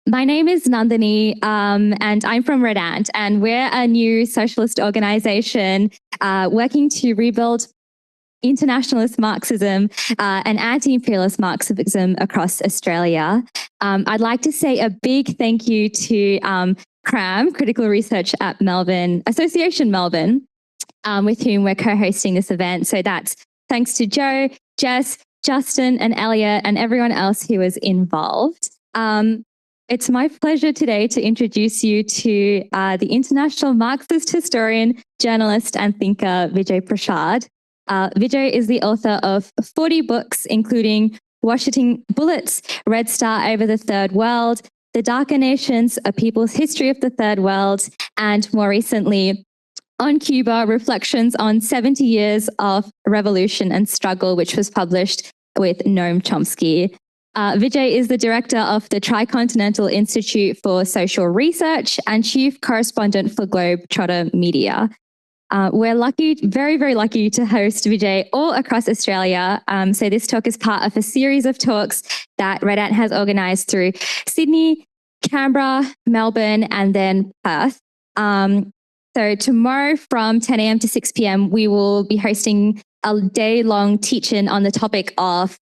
My name is Nandini, and I'm from Red Ant, and we're a new socialist organization working to rebuild internationalist Marxism and anti-imperialist Marxism across Australia. I'd like to say a big thank you to CRAM, Critical Research at Melbourne, Association Melbourne, with whom we're co-hosting this event. So that's thanks to Joe, Jess, Justin, and Elliot, and everyone else who was involved. It's my pleasure today to introduce you to the international Marxist historian, journalist, and thinker, Vijay Prashad. Vijay is the author of 40 books, including Washington Bullets, Red Star Over the Third World, The Darker Nations, A People's History of the Third World, and more recently, On Cuba, Reflections on 70 Years of Revolution and Struggle, which was published with Noam Chomsky. Vijay is the director of the Tricontinental Institute for Social Research and chief correspondent for Globetrotter Media. We're lucky, very, very lucky to host Vijay all across Australia. So this talk is part of a series of talks that Red Ant has organised through Sydney, Canberra, Melbourne, and then Perth. So tomorrow from 10 a.m. to 6 p.m, we will be hosting a day-long teach-in on the topic of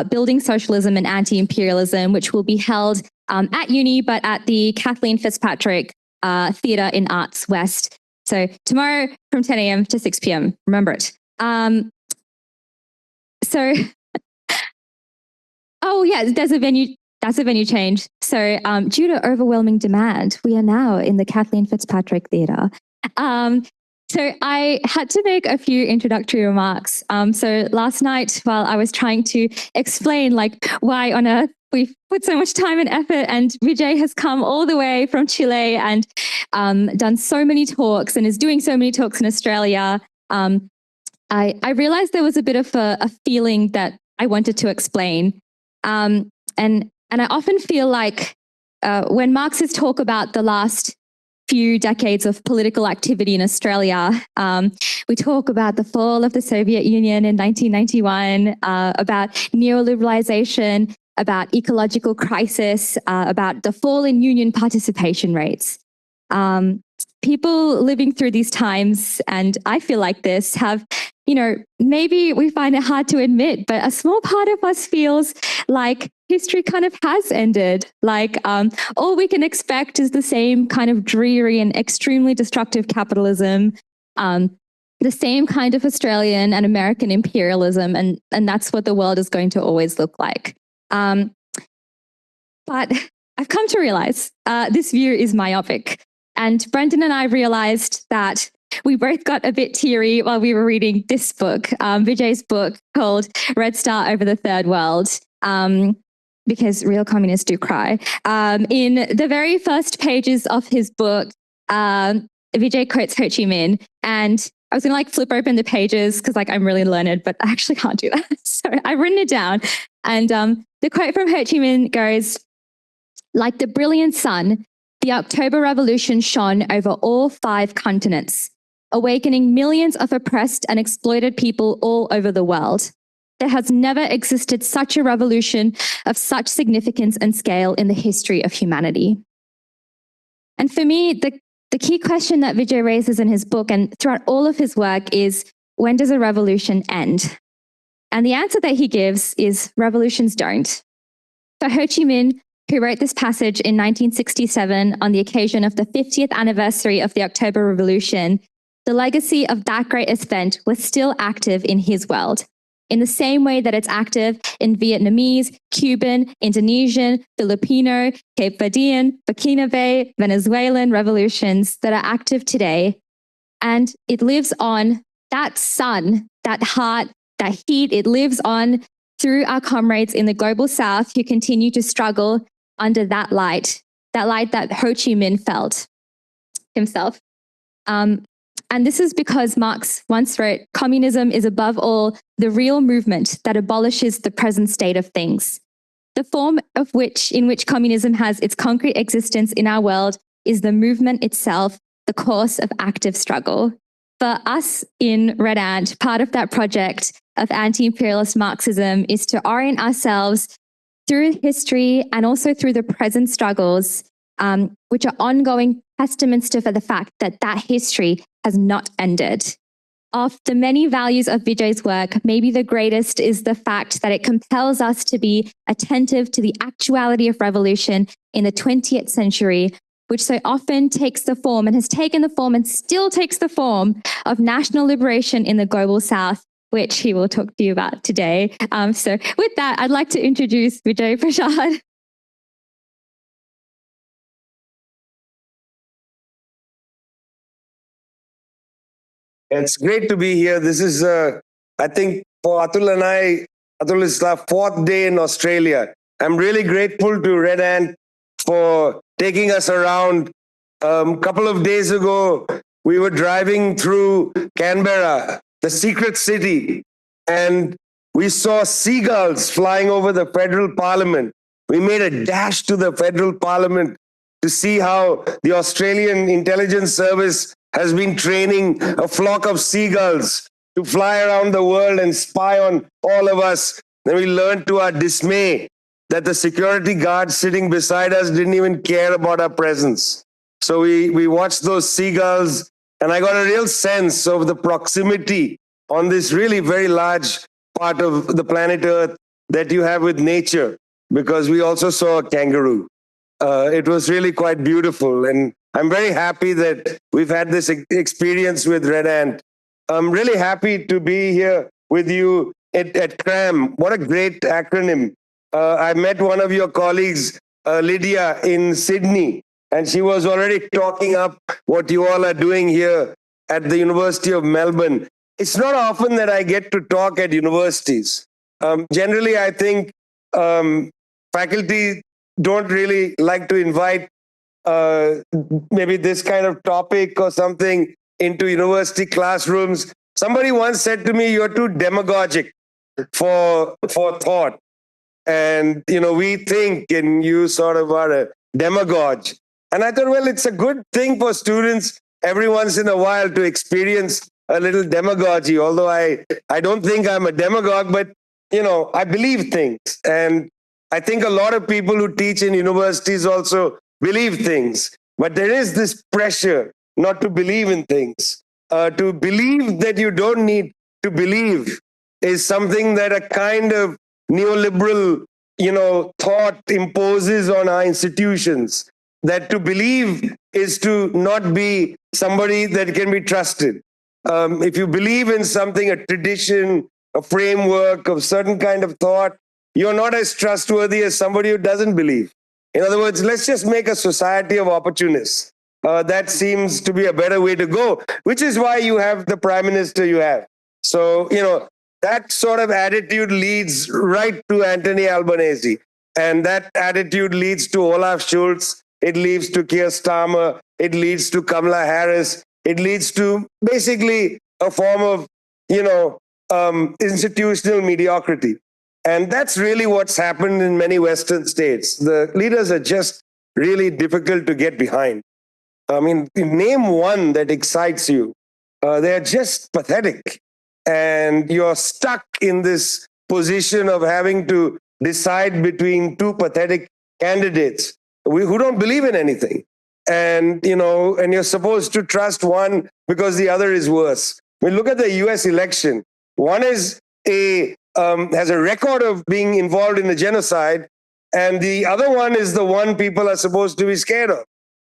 building socialism and anti-imperialism, which will be held at uni, but at the Kathleen Fitzpatrick Theatre in Arts West. So tomorrow from 10 a.m. to 6 p.m, remember it. Oh yeah, that's a venue change. So due to overwhelming demand, we are now in the Kathleen Fitzpatrick Theatre. So I had to make a few introductory remarks. So last night, while I was trying to explain why on earth we've put so much time and effort, and Vijay has come all the way from Chile and done so many talks and is doing so many talks in Australia, I realized there was a bit of a feeling that I wanted to explain. And I often feel like when Marxists talk about the last few decades of political activity in Australia, we talk about the fall of the Soviet Union in 1991, about neoliberalization, about ecological crisis, about the fall in union participation rates. People living through these times, and I feel like this, have, maybe we find it hard to admit, but a small part of us feels like history kind of has ended. All we can expect is the same kind of dreary and extremely destructive capitalism, the same kind of Australian and American imperialism, and that's what the world is going to always look like. But I've come to realize this view is myopic. And Brendan and I realized that we both got a bit teary while we were reading this book, Vijay's book called Red Star Over the Third World, because real communists do cry. In the very first pages of his book, Vijay quotes Ho Chi Minh, and I was going to flip open the pages because I'm really learned, but I actually can't do that. So I've written it down. And the quote from Ho Chi Minh goes, "Like the brilliant sun, the October Revolution shone over all 5 continents, awakening millions of oppressed and exploited people all over the world. There has never existed such a revolution of such significance and scale in the history of humanity." And for me, the key question that Vijay raises in his book and throughout all of his work is, when does a revolution end? And the answer that he gives is revolutions don't. For Ho Chi Minh, who wrote this passage in 1967 on the occasion of the 50th anniversary of the October Revolution, the legacy of that great event was still active in his world, in the same way that it's active in Vietnamese, Cuban, Indonesian, Filipino, Cape Verdean, Burkinabe, Venezuelan revolutions that are active today. And it lives on, that sun, that heart, that heat, it lives on through our comrades in the global south who continue to struggle under that light that Ho Chi Minh felt himself. And this is because Marx once wrote, "Communism is above all the real movement that abolishes the present state of things. The form in which communism has its concrete existence in our world is the movement itself, the course of active struggle." For us in Red Ant, part of that project of anti-imperialist Marxism is to orient ourselves through history and also through the present struggles, which are ongoing testaments to the fact that that history has not ended. Of the many values of Vijay's work, maybe the greatest is the fact that it compels us to be attentive to the actuality of revolution in the 20th century, which so often takes the form and has taken the form and still takes the form of national liberation in the global south, which he will talk to you about today. So with that, I'd like to introduce Vijay Prashad. It's great to be here. This is, I think, for Atul and I, Atul is our fourth day in Australia. I'm really grateful to Red Ant for taking us around. A couple of days ago, we were driving through Canberra, the secret city, and we saw seagulls flying over the federal parliament. We made a dash to the federal parliament to see how the Australian intelligence service has been training a flock of seagulls to fly around the world and spy on all of us. Then we learned to our dismay that the security guards sitting beside us didn't even care about our presence. So we watched those seagulls, and I got a real sense of the proximity on this really very large part of the planet Earth that you have with nature, because we also saw a kangaroo. It was really quite beautiful, and I'm very happy that we've had this experience with Red Ant. I'm really happy to be here with you at CRAM. What a great acronym. I met one of your colleagues, Lydia, in Sydney, and she was already talking up what you all are doing here at the University of Melbourne. It's not often that I get to talk at universities. Generally, I think faculty don't really like to invite maybe this kind of topic or something into university classrooms. Somebody once said to me, "You're too demagogic for thought." And, we think, and you sort of are a demagogue. And I thought, well, it's a good thing for students every once in a while to experience a little demagogy, although I don't think I'm a demagogue, but, I believe things. And I think a lot of people who teach in universities also believe things. But there is this pressure not to believe in things. To believe that you don't need to believe is something that a kind of neoliberal, thought imposes on our institutions. That to believe is to not be somebody that can be trusted. If you believe in something, a tradition, a framework of certain kind of thought, you're not as trustworthy as somebody who doesn't believe. In other words, let's just make a society of opportunists. That seems to be a better way to go, which is why you have the prime minister you have. So, that sort of attitude leads right to Anthony Albanese. And that attitude leads to Olaf Scholz. It leads to Keir Starmer. It leads to Kamala Harris. It leads to basically a form of, institutional mediocrity. And that's really what's happened in many Western states. The leaders are just really difficult to get behind. I mean, name one that excites you. They're just pathetic. And you're stuck in this position of having to decide between two pathetic candidates who don't believe in anything. And, and you're supposed to trust one because the other is worse. I mean, look at the US election. One is has a record of being involved in a genocide, and the other one is the one people are supposed to be scared of.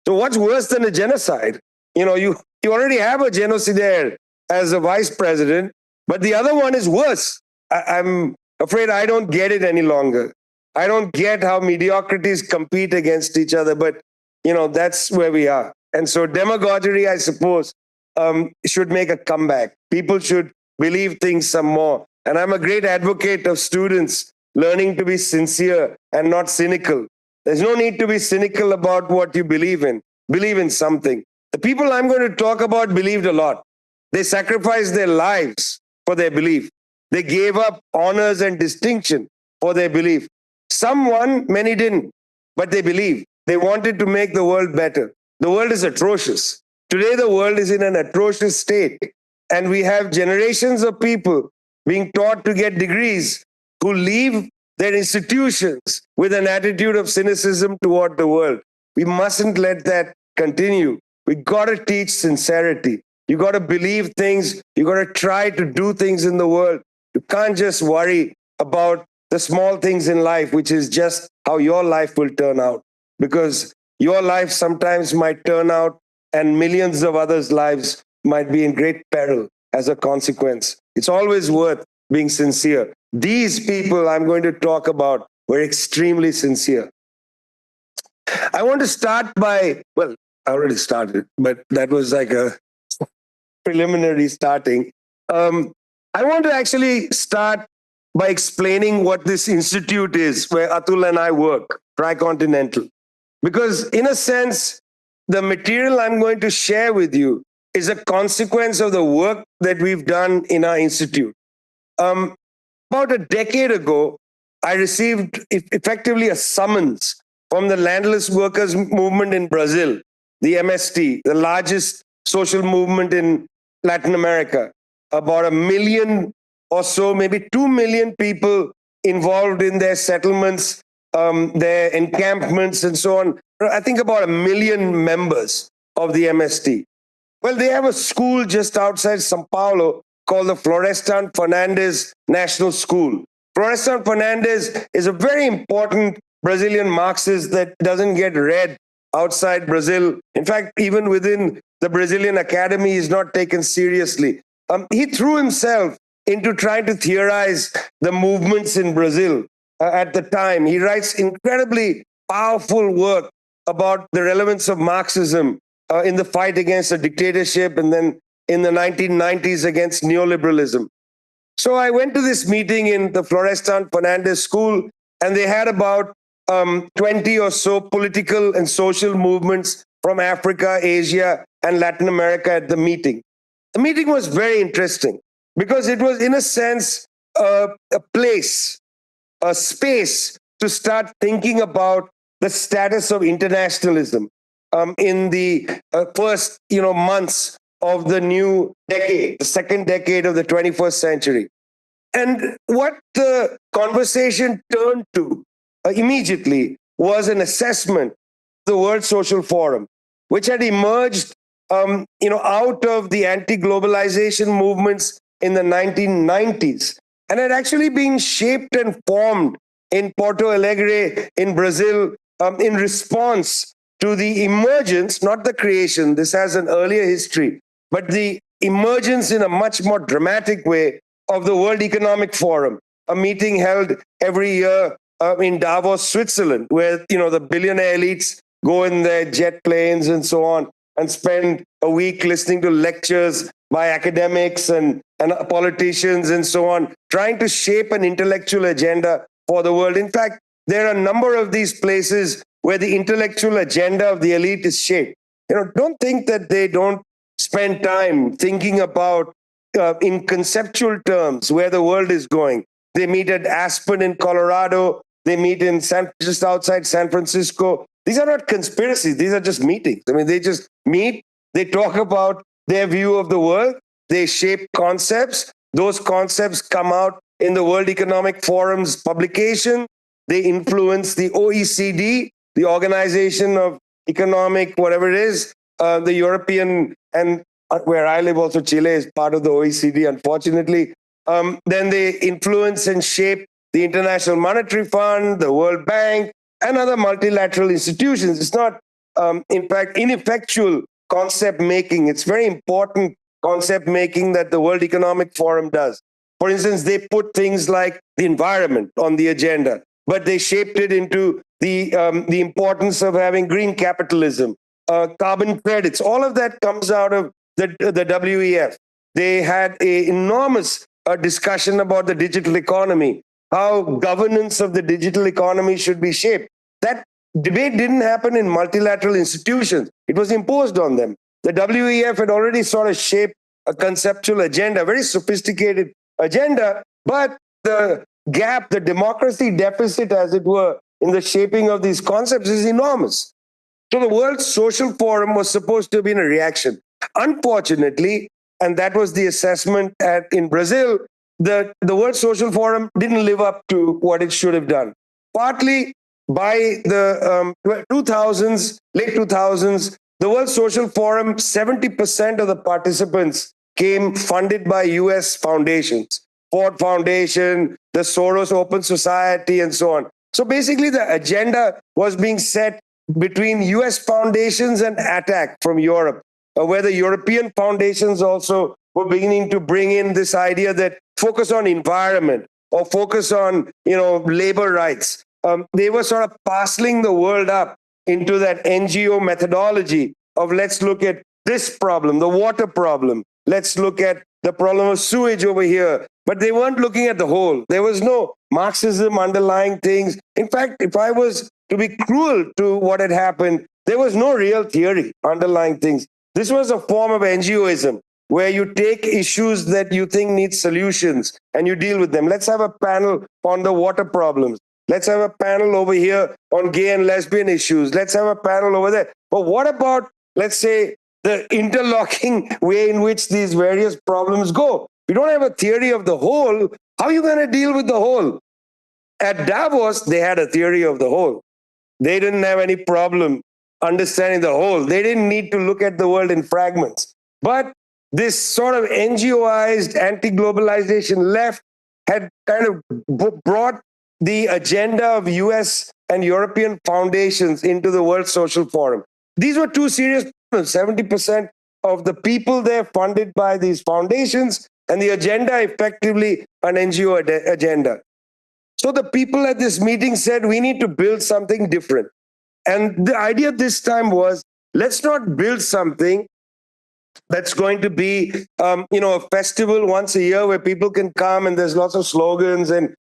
So what's worse than a genocide? You already have a genocidaire as a vice president, but the other one is worse. I'm afraid I don't get it any longer. I don't get how mediocrities compete against each other, but that's where we are. And so demagoguery, I suppose, should make a comeback. People should believe things some more. And I'm a great advocate of students learning to be sincere and not cynical. There's no need to be cynical about what you believe in. Believe in something. The people I'm going to talk about believed a lot. They sacrificed their lives for their belief. They gave up honors and distinction for their belief. Some won, many didn't, but they believed. They wanted to make the world better. The world is atrocious. Today, the world is in an atrocious state. And we have generations of people being taught to get degrees who leave their institutions with an attitude of cynicism toward the world. We mustn't let that continue. We got to teach sincerity. You got to believe things. You got to try to do things in the world. You can't just worry about the small things in life, which is just how your life will turn out. Because your life sometimes might turn out and millions of others' lives might be in great peril as a consequence. It's always worth being sincere. These people I'm going to talk about were extremely sincere. I want to start by, well, I already started, but that was like a preliminary starting. I want to actually start by explaining what this institute is where Atul and I work, Tricontinental. Because in a sense, the material I'm going to share with you is a consequence of the work that we've done in our institute. About a decade ago, I received effectively a summons from the landless workers movement in Brazil, the MST, the largest social movement in Latin America. About 1 million or so, maybe 2 million people involved in their settlements, their encampments and so on. I think about 1 million members of the MST. Well, they have a school just outside Sao Paulo called the Florestan Fernandes National School. Florestan Fernandes is a very important Brazilian Marxist that doesn't get read outside Brazil. In fact, even within the Brazilian Academy, he's not taken seriously. He threw himself into trying to theorize the movements in Brazil at the time. He writes incredibly powerful work about the relevance of Marxism in the fight against a dictatorship, and then in the 1990s against neoliberalism. So I went to this meeting in the Florestan Fernandes School, and they had about 20 or so political and social movements from Africa, Asia, and Latin America at the meeting. The meeting was very interesting because it was, in a sense, a place, a space to start thinking about the status of internationalism in the first months of the new decade, the second decade of the 21st century. And what the conversation turned to immediately was an assessment of the World Social Forum, which had emerged out of the anti-globalization movements in the 1990s and had actually been shaped and formed in Porto Alegre in Brazil in response to the emergence, not the creation, this has an earlier history, but the emergence in a much more dramatic way of the World Economic Forum, a meeting held every year in Davos, Switzerland, where the billionaire elites go in their jet planes and so on and spend a week listening to lectures by academics and politicians and so on, trying to shape an intellectual agenda for the world. In fact, there are a number of these places where the intellectual agenda of the elite is shaped. Don't think that they don't spend time thinking about, in conceptual terms, where the world is going. They meet at Aspen in Colorado. They meet in just outside San Francisco. These are not conspiracies. These are just meetings. I mean, they just meet. They talk about their view of the world. They shape concepts. Those concepts come out in the World Economic Forum's publication. They influence the OECD, the Organization of Economic, whatever it is, the European, and where I live also, Chile is part of the OECD, unfortunately. Then they influence and shape the International Monetary Fund, the World Bank, and other multilateral institutions. It's not, in fact, ineffectual concept making. It's very important concept making that the World Economic Forum does. For instance, they put things like the environment on the agenda, but they shaped it into the importance of having green capitalism, carbon credits. All of that comes out of the WEF. They had an enormous discussion about the digital economy, how governance of the digital economy should be shaped. That debate didn't happen in multilateral institutions. It was imposed on them. The WEF had already sort of shaped a conceptual agenda, a very sophisticated agenda, but the gap, the democracy deficit, as it were, in the shaping of these concepts is enormous. So the World Social Forum was supposed to have been a reaction. Unfortunately, and that was the assessment in Brazil, the World Social Forum didn't live up to what it should have done. Partly by the 2000s, late 2000s, the World Social Forum, 70% of the participants came funded by US foundations, Ford Foundation, the Soros Open Society, and so on. So basically, the agenda was being set between US foundations and attack from Europe, where the European foundations also were beginning to bring in this idea that focus on environment or focus on, labor rights. They were sort of parceling the world up into that NGO methodology of let's look at this problem, the water problem. Let's look at the problem of sewage over here. But they weren't looking at the whole. There was no Marxism underlying things. In fact, if I was to be cruel to what had happened, there was no real theory underlying things. This was a form of NGOism where you take issues that you think need solutions and you deal with them. Let's have a panel on the water problems. Let's have a panel over here on gay and lesbian issues. Let's have a panel over there. But what about, let's say, the interlocking way in which these various problems go? We don't have a theory of the whole. How are you going to deal with the whole? At Davos, they had a theory of the whole. They didn't have any problem understanding the whole. They didn't need to look at the world in fragments. But this sort of NGOized anti-globalization left had kind of brought the agenda of US and European foundations into the World Social Forum. These were two serious problems. 70% of the people there funded by these foundations, and the agenda effectively an NGO agenda. So the people at this meeting said, we need to build something different. And the idea this time was, let's not build something that's going to be, a festival once a year where people can come and there's lots of slogans and,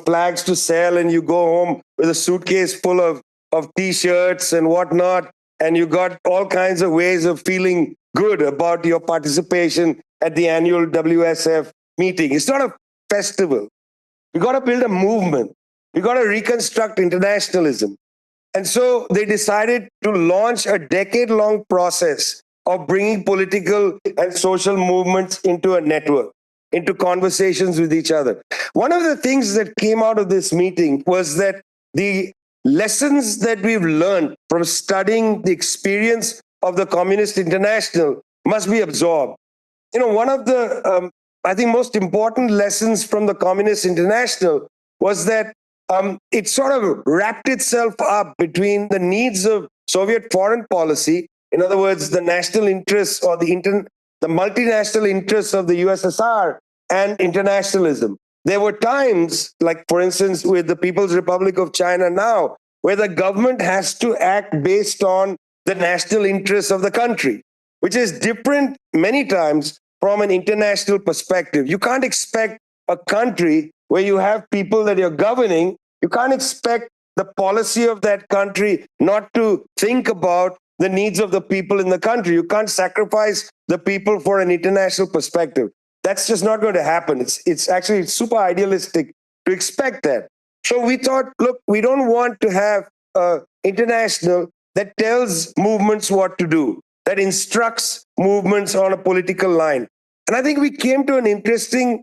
flags to sell, and you go home with a suitcase full of T-shirts and whatnot, and you got all kinds of ways of feeling good about your participation at the annual WSF meeting. It's not a festival. We got to build a movement. We got to reconstruct internationalism. And so they decided to launch a decade-long process of bringing political and social movements into a network, into conversations with each other. One of the things that came out of this meeting was that the lessons that we've learned from studying the experience of the Communist International must be absorbed. One of the, I think, most important lessons from the Communist International was that it sort of wrapped itself up between the needs of Soviet foreign policy, in other words, the national interests or the multinational interests of the USSR, and internationalism. There were times, like for instance, with the People's Republic of China now, where the government has to act based on the national interests of the country, which is different many times from an international perspective. You can't expect a country where you have people that you're governing, you can't expect the policy of that country not to think about the needs of the people in the country. You can't sacrifice the people for an international perspective. That's just not going to happen. It's actually super idealistic to expect that. So we thought, look, we don't want to have an international that tells movements what to do, that instructs movements on a political line. And I think we came to an interesting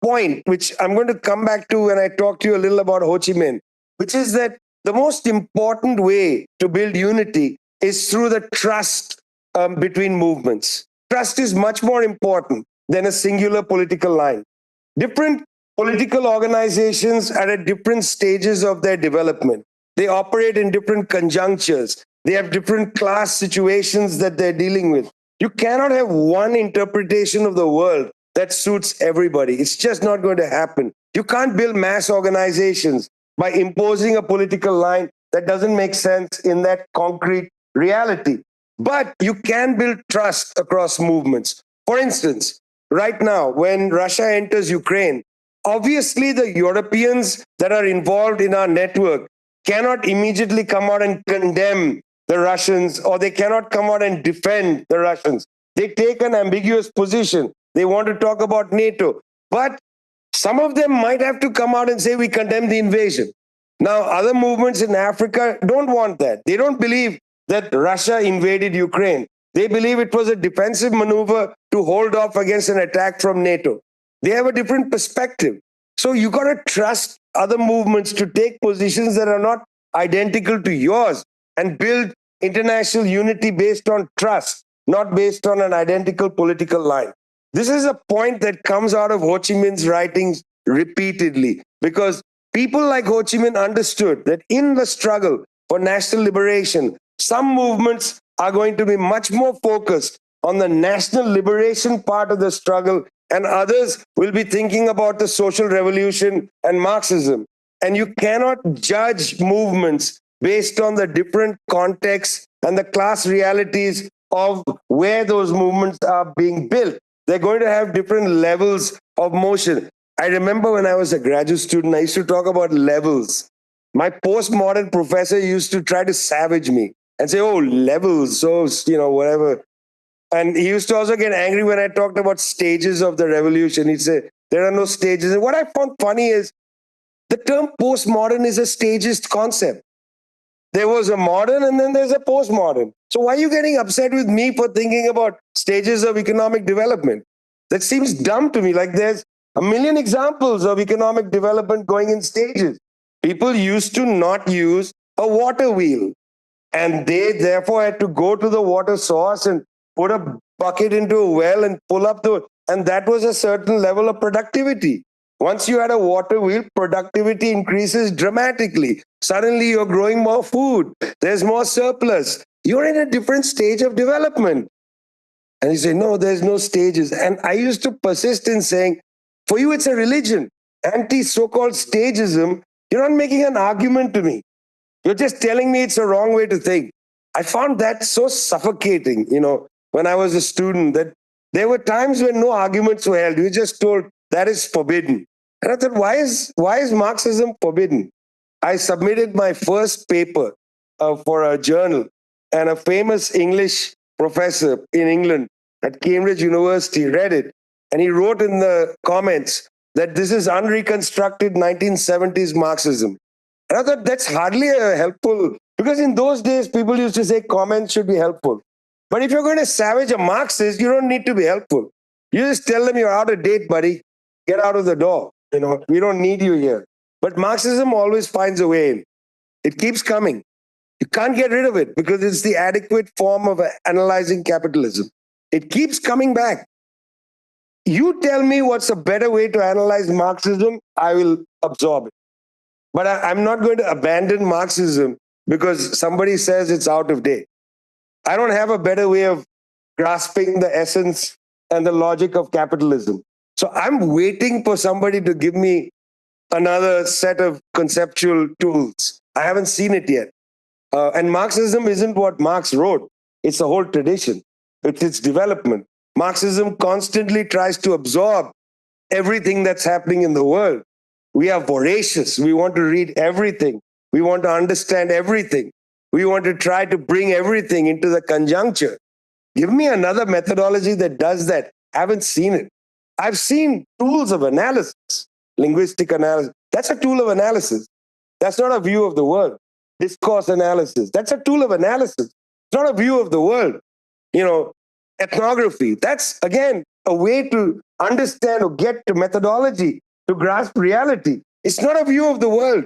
point, which I'm going to come back to when I talk to you a little about Ho Chi Minh, which is that the most important way to build unity is through the trust between movements. Trust is much more important than a singular political line. Different political organizations are at different stages of their development. They operate in different conjunctures. They have different class situations that they're dealing with. You cannot have one interpretation of the world that suits everybody. It's just not going to happen. You can't build mass organizations by imposing a political line that doesn't make sense in that concrete reality. But you can build trust across movements. For instance, right now, when Russia enters Ukraine, obviously the Europeans that are involved in our network cannot immediately come out and condemn the Russians, or they cannot come out and defend the Russians. They take an ambiguous position. They want to talk about NATO. But some of them might have to come out and say, we condemn the invasion. Now, other movements in Africa don't want that. They don't believe that Russia invaded Ukraine. They believe it was a defensive maneuver to hold off against an attack from NATO. They have a different perspective. So you got to trust other movements to take positions that are not identical to yours and build international unity based on trust, not based on an identical political line. This is a point that comes out of Ho Chi Minh's writings repeatedly, because people like Ho Chi Minh understood that in the struggle for national liberation, some movements are going to be much more focused on the national liberation part of the struggle, and others will be thinking about the social revolution and Marxism. And you cannot judge movements based on the different contexts and the class realities of where those movements are being built. They're going to have different levels of motion. I remember when I was a graduate student, I used to talk about levels. My postmodern professor used to try to savage me and say, oh, levels, so, whatever. And he used to also get angry when I talked about stages of the revolution. He'd say, there are no stages. And what I found funny is the term postmodern is a stagist concept. There was a modern and then there's a postmodern. So why are you getting upset with me for thinking about stages of economic development? That seems dumb to me. Like there's a million examples of economic development going in stages. People used to not use a water wheel, and they therefore had to go to the water source and put a bucket into a well and pull up and that was a certain level of productivity. Once you had a water wheel, productivity increases dramatically. Suddenly you're growing more food. There's more surplus. You're in a different stage of development. And you say, no, there's no stages. And I used to persist in saying, for you, it's a religion. Anti-so-called stagism, you're not making an argument to me. You're just telling me it's a wrong way to think. I found that so suffocating, when I was a student, that there were times when no arguments were held. You were just told that is forbidden. And I thought, why is Marxism forbidden? I submitted my first paper for a journal, and a famous English professor in England at Cambridge University read it, and he wrote in the comments that this is unreconstructed 1970s Marxism. And I thought that's hardly helpful, because in those days, people used to say comments should be helpful. But if you're going to savage a Marxist, you don't need to be helpful. You just tell them you're out of date, buddy. Get out of the door. We don't need you here. But Marxism always finds a way in. It keeps coming. You can't get rid of it because it's the adequate form of analyzing capitalism. It keeps coming back. You tell me what's a better way to analyze Marxism, I will absorb it. But I'm not going to abandon Marxism because somebody says it's out of date. I don't have a better way of grasping the essence and the logic of capitalism. So I'm waiting for somebody to give me another set of conceptual tools. I haven't seen it yet. And Marxism isn't what Marx wrote. It's a whole tradition. It's its development. Marxism constantly tries to absorb everything that's happening in the world. We are voracious. We want to read everything. We want to understand everything. We want to try to bring everything into the conjuncture. Give me another methodology that does that. I haven't seen it. I've seen tools of analysis, linguistic analysis. That's a tool of analysis. That's not a view of the world. Discourse analysis. That's a tool of analysis. It's not a view of the world. Ethnography. That's, again, a way to understand or get to methodology to grasp reality. It's not a view of the world.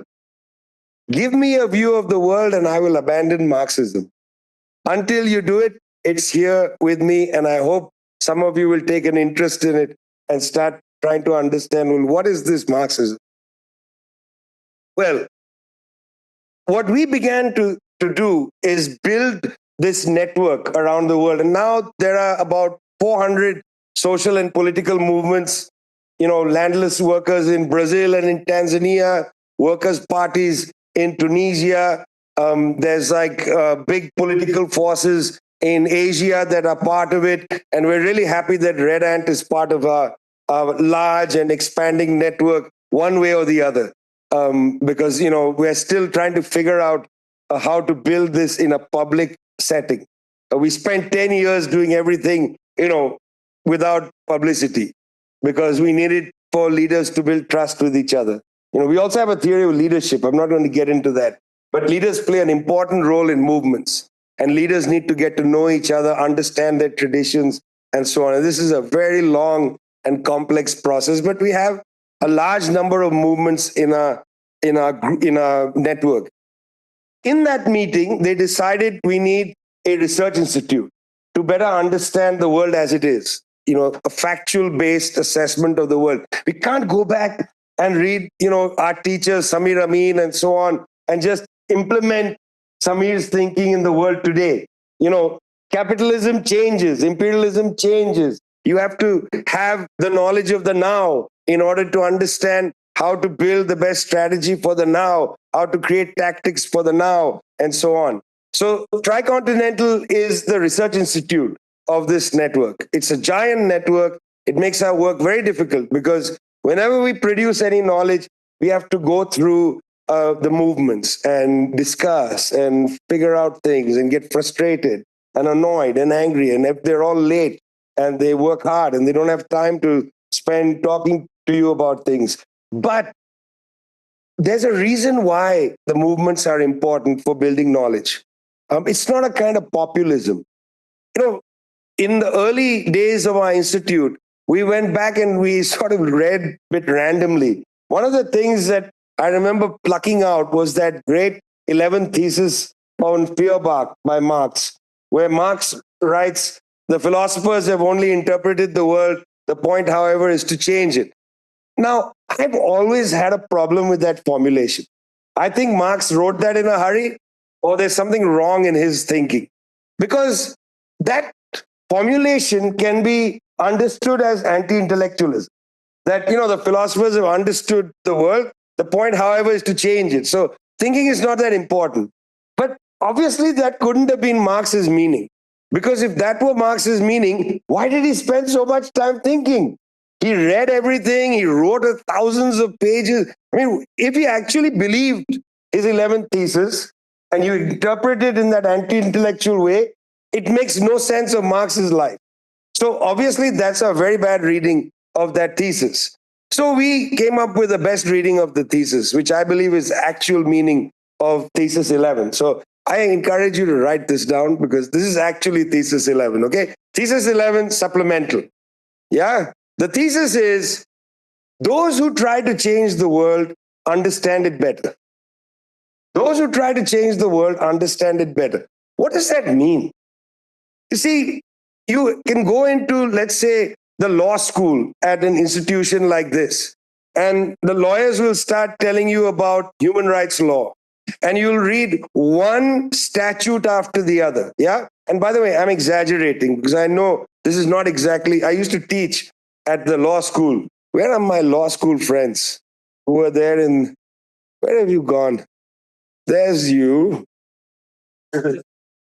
Give me a view of the world and I will abandon Marxism. Until you do it, it's here with me, and I hope some of you will take an interest in it and start trying to understand, well, what is this Marxism? Well, what we began to do is build this network around the world. And now there are about 400 social and political movements, landless workers in Brazil and in Tanzania, workers' parties in Tunisia. There's big political forces in Asia that are part of it. And we're really happy that Red Ant is part of a large and expanding network one way or the other. Because, we're still trying to figure out how to build this in a public setting. We spent 10 years doing everything, without publicity, because we needed for leaders to build trust with each other. We also have a theory of leadership. I'm not going to get into that. But leaders play an important role in movements. And leaders need to get to know each other, understand their traditions, and so on. And this is a very long and complex process, but we have a large number of movements in our network. In that meeting, they decided we need a research institute to better understand the world as it is. A factual based assessment of the world. We can't go back and read, our teachers, Samir Amin and so on, and just implement Samir's thinking in the world today. Capitalism changes, imperialism changes. You have to have the knowledge of the now in order to understand how to build the best strategy for the now, how to create tactics for the now, and so on. So Tricontinental is the research institute of this network. It's a giant network. It makes our work very difficult because whenever we produce any knowledge, we have to go through the movements and discuss and figure out things and get frustrated and annoyed and angry. And if they're all late and they work hard and they don't have time to spend talking to you about things. But there's a reason why the movements are important for building knowledge. It's not a kind of populism. In the early days of our institute, we went back and we sort of read a bit randomly. One of the things that I remember plucking out was that great 11th thesis on Feuerbach by Marx, where Marx writes, the philosophers have only interpreted the world. The point, however, is to change it. Now, I've always had a problem with that formulation. I think Marx wrote that in a hurry, or there's something wrong in his thinking. Because that formulation can be understood as anti-intellectualism. That, the philosophers have understood the world. The point, however, is to change it. So thinking is not that important. But obviously, that couldn't have been Marx's meaning. Because if that were Marx's meaning, why did he spend so much time thinking? He read everything. He wrote thousands of pages. I mean, if he actually believed his 11th thesis and you interpret it in that anti-intellectual way, it makes no sense of Marx's life. So obviously, that's a very bad reading of that thesis. So we came up with the best reading of the thesis, which I believe is actual meaning of thesis 11. So I encourage you to write this down because this is actually thesis 11, okay? Thesis 11, supplemental. Yeah? The thesis is, those who try to change the world understand it better. Those who try to change the world understand it better. What does that mean? You see, you can go into, let's say, the law school at an institution like this, and the lawyers will start telling you about human rights law, and you'll read one statute after the other. Yeah? And by the way, I'm exaggerating because I know this is not exactly, I used to teach at the law school. Where are my law school friends who were there where have you gone? There's you.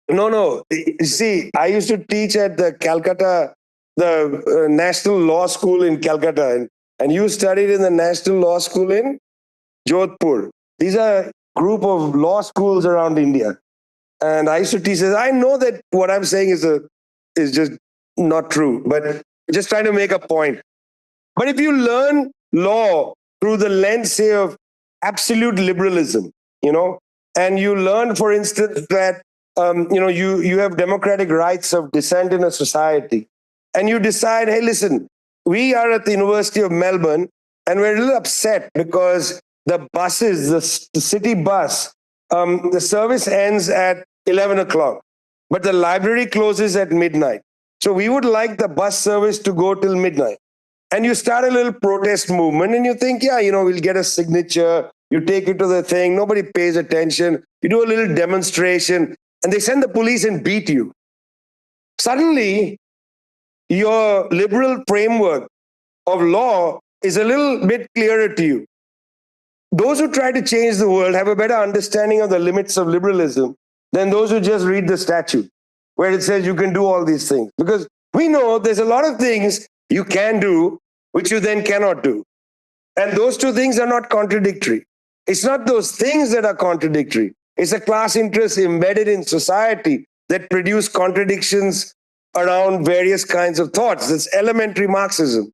No. You see, I used to teach at the Calcutta, the National Law School in Calcutta, and you studied in the National Law School in Jodhpur. These are a group of law schools around India. And I used to teach this. I know that what I'm saying is just not true, but just trying to make a point. But if you learn law through the lens, say, of absolute liberalism, and you learn, for instance, that you have democratic rights of dissent in a society, and you decide, hey, listen, we are at the University of Melbourne, and we're a little upset because the buses, the city bus, the service ends at 11 o'clock, but the library closes at midnight. So we would like the bus service to go till midnight. And you start a little protest movement and you think, we'll get a signature. You take it to the thing. Nobody pays attention. You do a little demonstration and they send the police and beat you. Suddenly, your liberal framework of law is a little bit clearer to you. Those who try to change the world have a better understanding of the limits of liberalism than those who just read the statute, where it says you can do all these things. Because we know there's a lot of things you can do, which you then cannot do. And those two things are not contradictory. It's not those things that are contradictory. It's a class interest embedded in society that produce contradictions around various kinds of thoughts. That's elementary Marxism.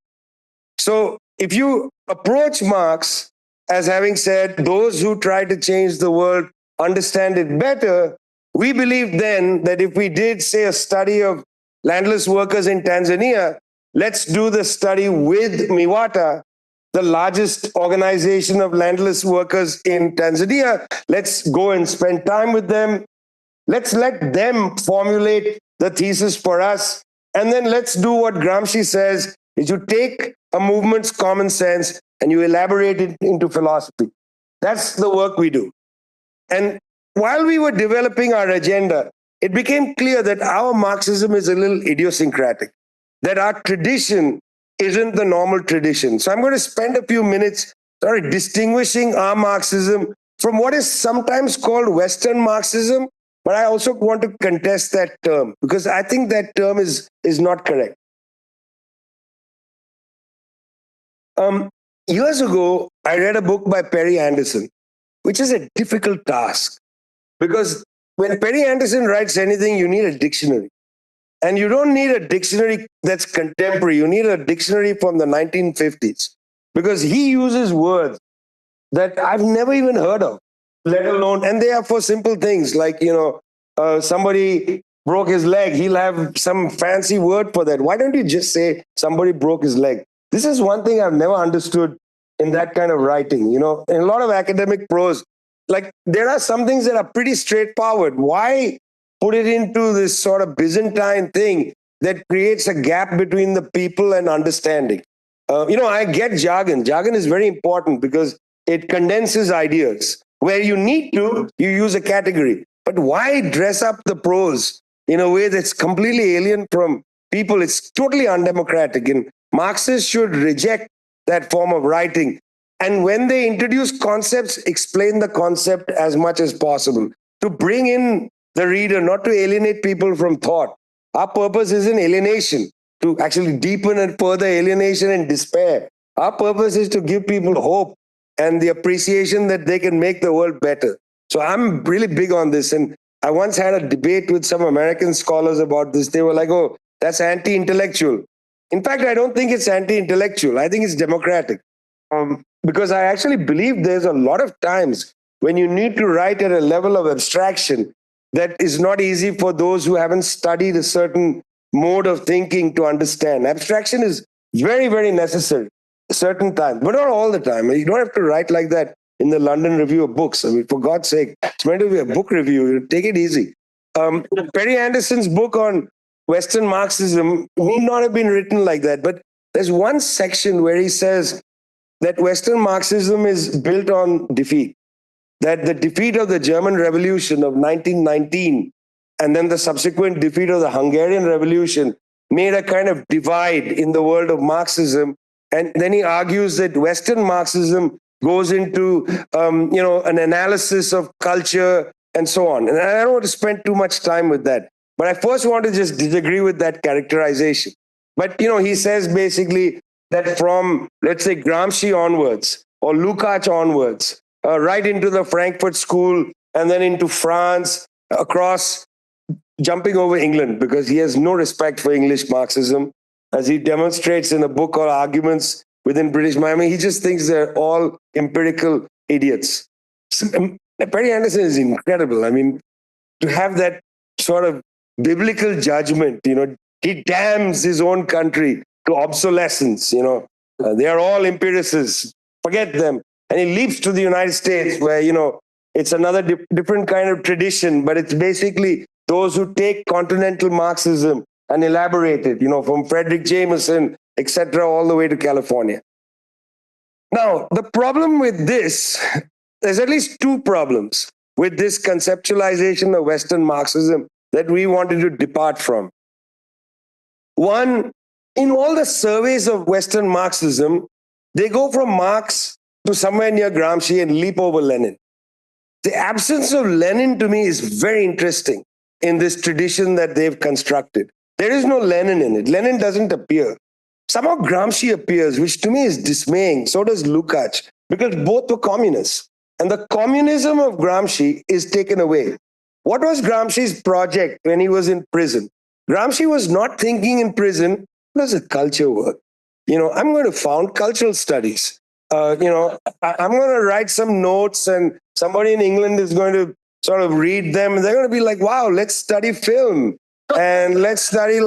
So if you approach Marx as having said, those who try to change the world understand it better, we believe then that if we did, say, a study of landless workers in Tanzania, let's do the study with Miwata, the largest organization of landless workers in Tanzania. Let's go and spend time with them. Let's let them formulate the thesis for us. And then let's do what Gramsci says, is you take a movement's common sense and you elaborate it into philosophy. That's the work we do. And while we were developing our agenda, it became clear that our Marxism is a little idiosyncratic, that our tradition isn't the normal tradition. So I'm going to spend a few minutes distinguishing our Marxism from what is sometimes called Western Marxism, but I also want to contest that term because I think that term is not correct. Years ago, I read a book by Perry Anderson, which is a difficult task because when Perry Anderson writes anything, you need a dictionary. And you don't need a dictionary that's contemporary. You need a dictionary from the 1950s because he uses words that I've never even heard of, let alone, and they are for simple things like, somebody broke his leg. He'll have some fancy word for that. Why don't you just say somebody broke his leg? This is one thing I've never understood in that kind of writing. In a lot of academic prose, like there are some things that are pretty straightforward. Why put it into this sort of Byzantine thing that creates a gap between the people and understanding? I get jargon. Jargon is very important because it condenses ideas. Where you need to, you use a category. But why dress up the prose in a way that's completely alien from people? It's totally undemocratic. And Marxists should reject that form of writing. And when they introduce concepts, explain the concept as much as possible to bring in the reader, not to alienate people from thought. Our purpose isn't alienation, to actually deepen and further alienation and despair. Our purpose is to give people hope and the appreciation that they can make the world better. So I'm really big on this. And I once had a debate with some American scholars about this. They were like, oh, that's anti-intellectual. In fact, I don't think it's anti-intellectual. I think it's democratic. Because I actually believe there's a lot of times when you need to write at a level of abstraction that is not easy for those who haven't studied a certain mode of thinking to understand. Abstraction is very, very necessary at certain times, but not all the time. You don't have to write like that in the London Review of Books. I mean, for God's sake, it's meant to be a book review. Take it easy. Perry Anderson's book on Western Marxism need not have been written like that, but there's one section where he says that Western Marxism is built on defeat, that the defeat of the German Revolution of 1919 and then the subsequent defeat of the Hungarian Revolution made a kind of divide in the world of Marxism. And then he argues that Western Marxism goes into, an analysis of culture and so on. And I don't want to spend too much time with that. But I first want to just disagree with that characterization. But, he says basically that from, let's say, Gramsci onwards or Lukács onwards, right into the Frankfurt School and then into France, across, jumping over England, because he has no respect for English Marxism, as he demonstrates in a book called Arguments Within British Miami. He just thinks they're all empirical idiots. So, Perry Anderson is incredible. I mean, to have that sort of biblical judgment, he damns his own country to obsolescence. They are all empiricists. Forget them. And he leaps to the United States where, it's another different kind of tradition, but it's basically those who take continental Marxism and elaborate it, from Frederick Jameson, etc., all the way to California. Now, the problem with this, there's at least two problems with this conceptualization of Western Marxism that we wanted to depart from. One, in all the surveys of Western Marxism, they go from Marx to somewhere near Gramsci and leap over Lenin. The absence of Lenin to me is very interesting in this tradition that they've constructed. There is no Lenin in it. Lenin doesn't appear. Somehow Gramsci appears, which to me is dismaying. So does Lukács, because both were communists. And the communism of Gramsci is taken away. What was Gramsci's project when he was in prison? Gramsci was not thinking in prison, it was a culture work. I'm going to found cultural studies. I'm going to write some notes and somebody in England is going to sort of read them. They're going to be like, wow, let's study film and let's study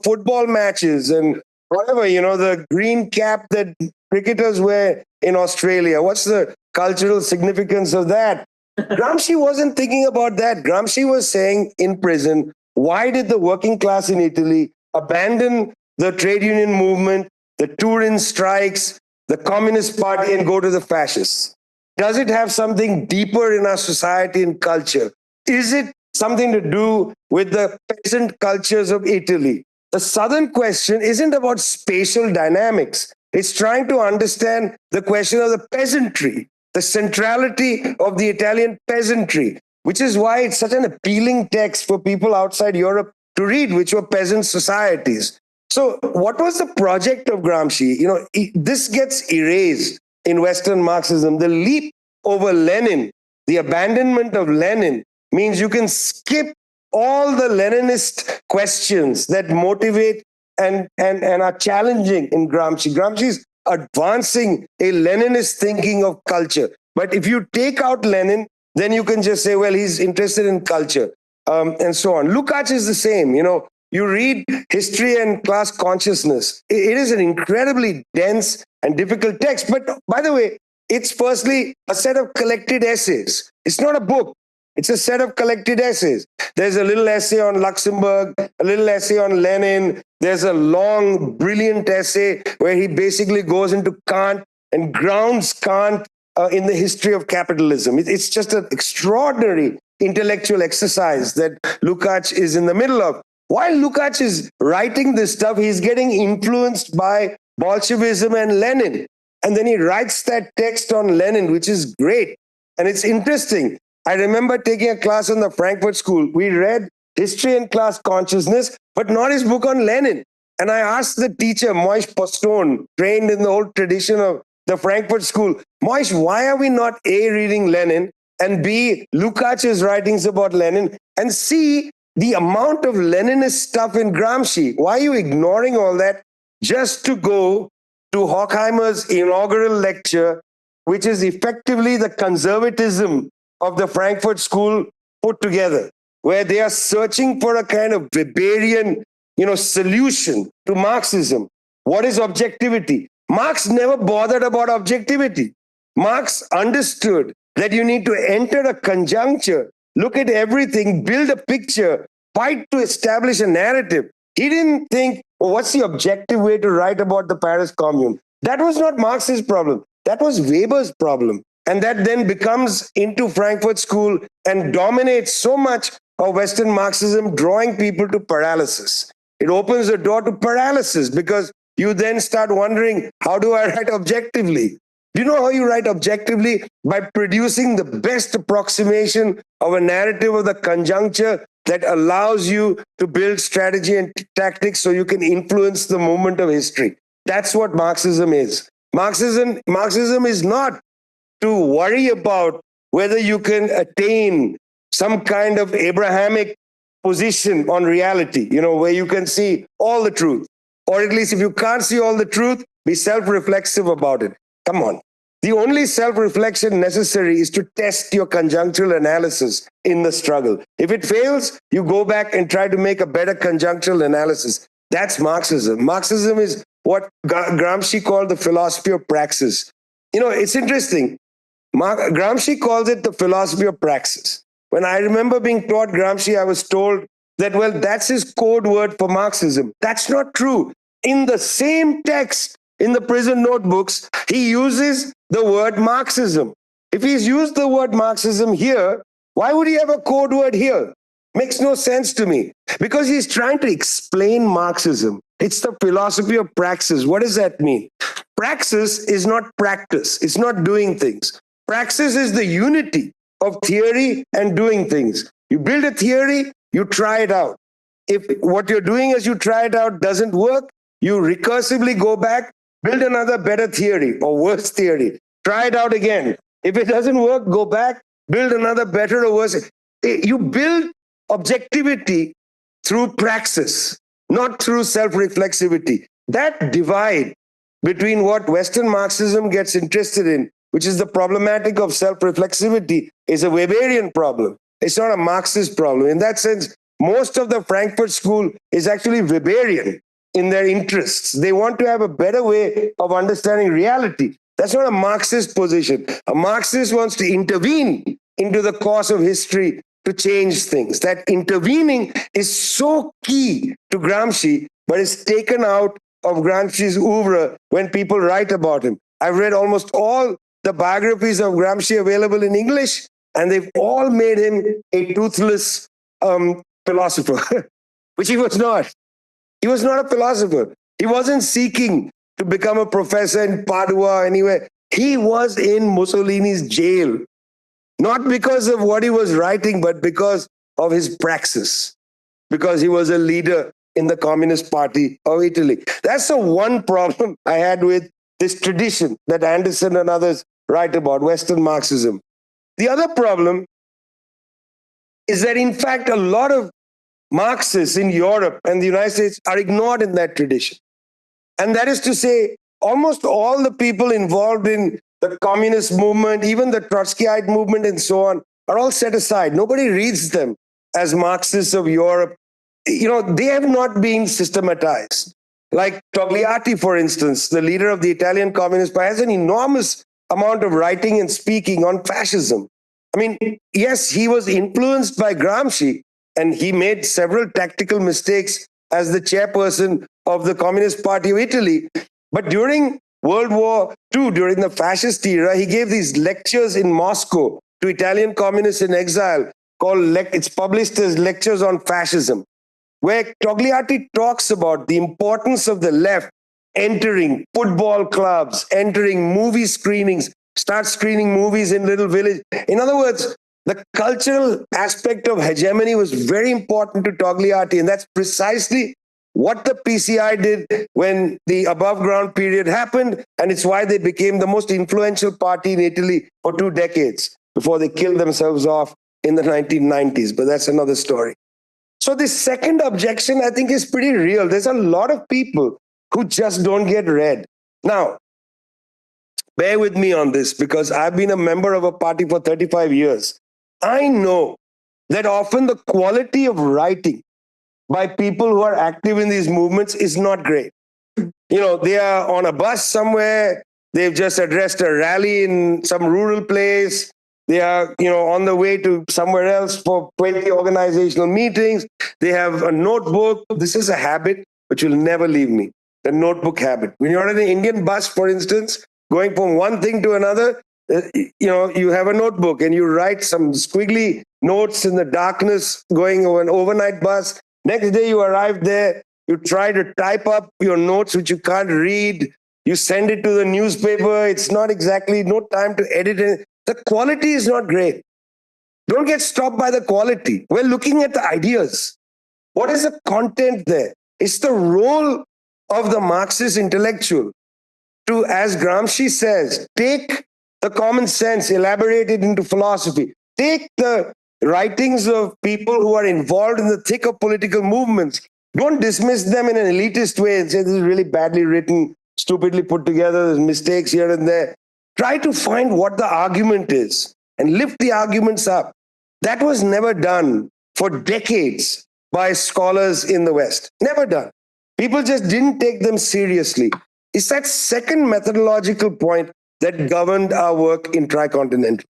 football matches and whatever, the green cap that cricketers wear in Australia. What's the cultural significance of that? Gramsci wasn't thinking about that. Gramsci was saying in prison, why did the working class in Italy abandon the trade union movement, the Turin strikes, the Communist Party, and go to the fascists? Does it have something deeper in our society and culture? Is it something to do with the peasant cultures of Italy? The Southern question isn't about spatial dynamics. It's trying to understand the question of the peasantry, the centrality of the Italian peasantry, which is why it's such an appealing text for people outside Europe to read, which were peasant societies. So what was the project of Gramsci? This gets erased in Western Marxism. The leap over Lenin, the abandonment of Lenin, means you can skip all the Leninist questions that motivate and are challenging in Gramsci. Gramsci is advancing a Leninist thinking of culture. But if you take out Lenin, then you can just say, well, he's interested in culture, and so on. Lukács is the same. You read History and Class Consciousness. It is an incredibly dense and difficult text. But by the way, it's firstly a set of collected essays. It's not a book. It's a set of collected essays. There's a little essay on Luxembourg, a little essay on Lenin. There's a long, brilliant essay where he basically goes into Kant and grounds Kant in the history of capitalism. It's just an extraordinary intellectual exercise that Lukács is in the middle of. While Lukács is writing this stuff, he's getting influenced by Bolshevism and Lenin. And then he writes that text on Lenin, which is great. And it's interesting. I remember taking a class in the Frankfurt School. We read History and Class Consciousness, but not his book on Lenin. And I asked the teacher, Moish Postone, trained in the whole tradition of the Frankfurt School, Moish, why are we not A, reading Lenin, and B, Lukács' writings about Lenin, and C, the amount of Leninist stuff in Gramsci? Why are you ignoring all that just to go to Horkheimer's inaugural lecture, which is effectively the conservatism of the Frankfurt School put together, where they are searching for a kind of Weberian, solution to Marxism. What is objectivity? Marx never bothered about objectivity. Marx understood that you need to enter a conjuncture, look at everything, build a picture, fight to establish a narrative. He didn't think, what's the objective way to write about the Paris Commune? That was not Marx's problem. That was Weber's problem. And that then becomes into Frankfurt School and dominates so much of Western Marxism, drawing people to paralysis. It opens the door to paralysis because you then start wondering, how do I write objectively? Do you know how you write objectively? By producing the best approximation of a narrative of the conjuncture that allows you to build strategy and tactics so you can influence the movement of history. That's what Marxism is. Marxism is not to worry about whether you can attain some kind of Abrahamic position on reality, where you can see all the truth. Or at least if you can't see all the truth, be self-reflexive about it. Come on. The only self-reflection necessary is to test your conjunctural analysis in the struggle. If it fails, you go back and try to make a better conjunctural analysis. That's Marxism. Marxism is what Gramsci called the philosophy of praxis. It's interesting. Gramsci calls it the philosophy of praxis. When I remember being taught Gramsci, I was told that, well, that's his code word for Marxism. That's not true. In the same text, in the prison notebooks, he uses the word Marxism. If he's used the word Marxism here, why would he have a code word here? Makes no sense to me. Because he's trying to explain Marxism. It's the philosophy of praxis. What does that mean? Praxis is not practice. It's not doing things. Praxis is the unity of theory and doing things. You build a theory, you try it out. If what you're doing as you try it out doesn't work, you recursively go back, build another better theory or worse theory. Try it out again. If it doesn't work, go back, build another better or worse. You build objectivity through praxis, not through self-reflexivity. That divide between what Western Marxism gets interested in, which is the problematic of self-reflexivity, is a Weberian problem. It's not a Marxist problem. In that sense, most of the Frankfurt School is actually Weberian. in their interests. They want to have a better way of understanding reality. That's not a Marxist position. A Marxist wants to intervene into the course of history to change things. That intervening is so key to Gramsci, but it's taken out of Gramsci's oeuvre when people write about him. I've read almost all the biographies of Gramsci available in English, and they've all made him a toothless philosopher, which he was not. He was not a philosopher. He wasn't seeking to become a professor in Padua anywhere. He was in Mussolini's jail, not because of what he was writing, but because of his praxis, because he was a leader in the Communist Party of Italy. That's the one problem I had with this tradition that Anderson and others write about, Western Marxism. The other problem is that, in fact, a lot of Marxists in Europe and the United States are ignored in that tradition. And that is to say, almost all the people involved in the communist movement, even the Trotskyite movement and so on, are all set aside. Nobody reads them as Marxists of Europe. You know, they have not been systematized. Like Togliatti, for instance, the leader of the Italian Communist Party, has an enormous amount of writing and speaking on fascism. I mean, yes, he was influenced by Gramsci, and he made several tactical mistakes as the chairperson of the Communist Party of Italy. But during World War II, during the fascist era, he gave these lectures in Moscow to Italian communists in exile, it's published as Lectures on Fascism, where Togliatti talks about the importance of the left entering football clubs, entering movie screenings, start screening movies in little villages. In other words, the cultural aspect of hegemony was very important to Togliatti, and that's precisely what the PCI did when the above ground period happened, and it's why they became the most influential party in Italy for 2 decades before they killed themselves off in the 1990s, but that's another story. So this second objection, I think, is pretty real. There's a lot of people who just don't get read. Now, bear with me on this, because I've been a member of a party for 35 years. I know that often the quality of writing by people who are active in these movements is not great. You know, they are on a bus somewhere, they've just addressed a rally in some rural place, they are, on the way to somewhere else for 20 organizational meetings, they have a notebook. This is a habit which will never leave me, the notebook habit. When you're on an Indian bus, for instance, going from one thing to another, you have a notebook and you write some squiggly notes in the darkness going over an overnight bus. Next day you arrive there, you try to type up your notes which you can't read. You send it to the newspaper. It's not exactly, no time to edit it. The quality is not great. Don't get stopped by the quality. We're looking at the ideas. What is the content there? It's the role of the Marxist intellectual to, as Gramsci says, take the common sense, elaborate it into philosophy. Take the writings of people who are involved in the thick of political movements. Don't dismiss them in an elitist way and say this is really badly written, stupidly put together, there's mistakes here and there. Try to find what the argument is and lift the arguments up. That was never done for decades by scholars in the West. Never done. People just didn't take them seriously. It's that second methodological point that governed our work in Tricontinental.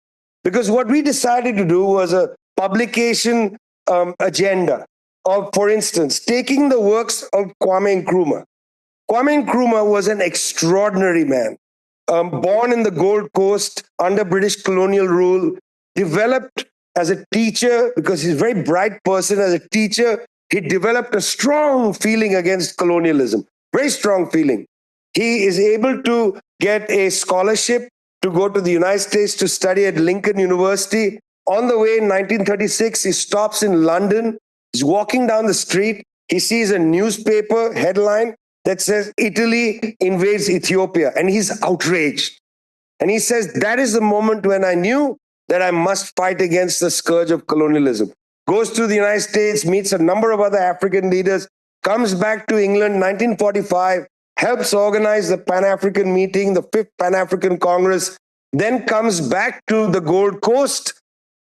Because what we decided to do was a publication agenda of, for instance, taking the works of Kwame Nkrumah. Kwame Nkrumah was an extraordinary man, born in the Gold Coast under British colonial rule, developed as a teacher, because he's a very bright person. As a teacher, he developed a strong feeling against colonialism, very strong feeling. He is able to get a scholarship to go to the United States to study at Lincoln University. On the way in 1936, he stops in London. He's walking down the street. He sees a newspaper headline that says, Italy invades Ethiopia. And he's outraged. And he says, that is the moment when I knew that I must fight against the scourge of colonialism. Goes to the United States, meets a number of other African leaders, comes back to England, 1945, helps organize the Pan-African meeting, the 5th Pan-African Congress, then comes back to the Gold Coast,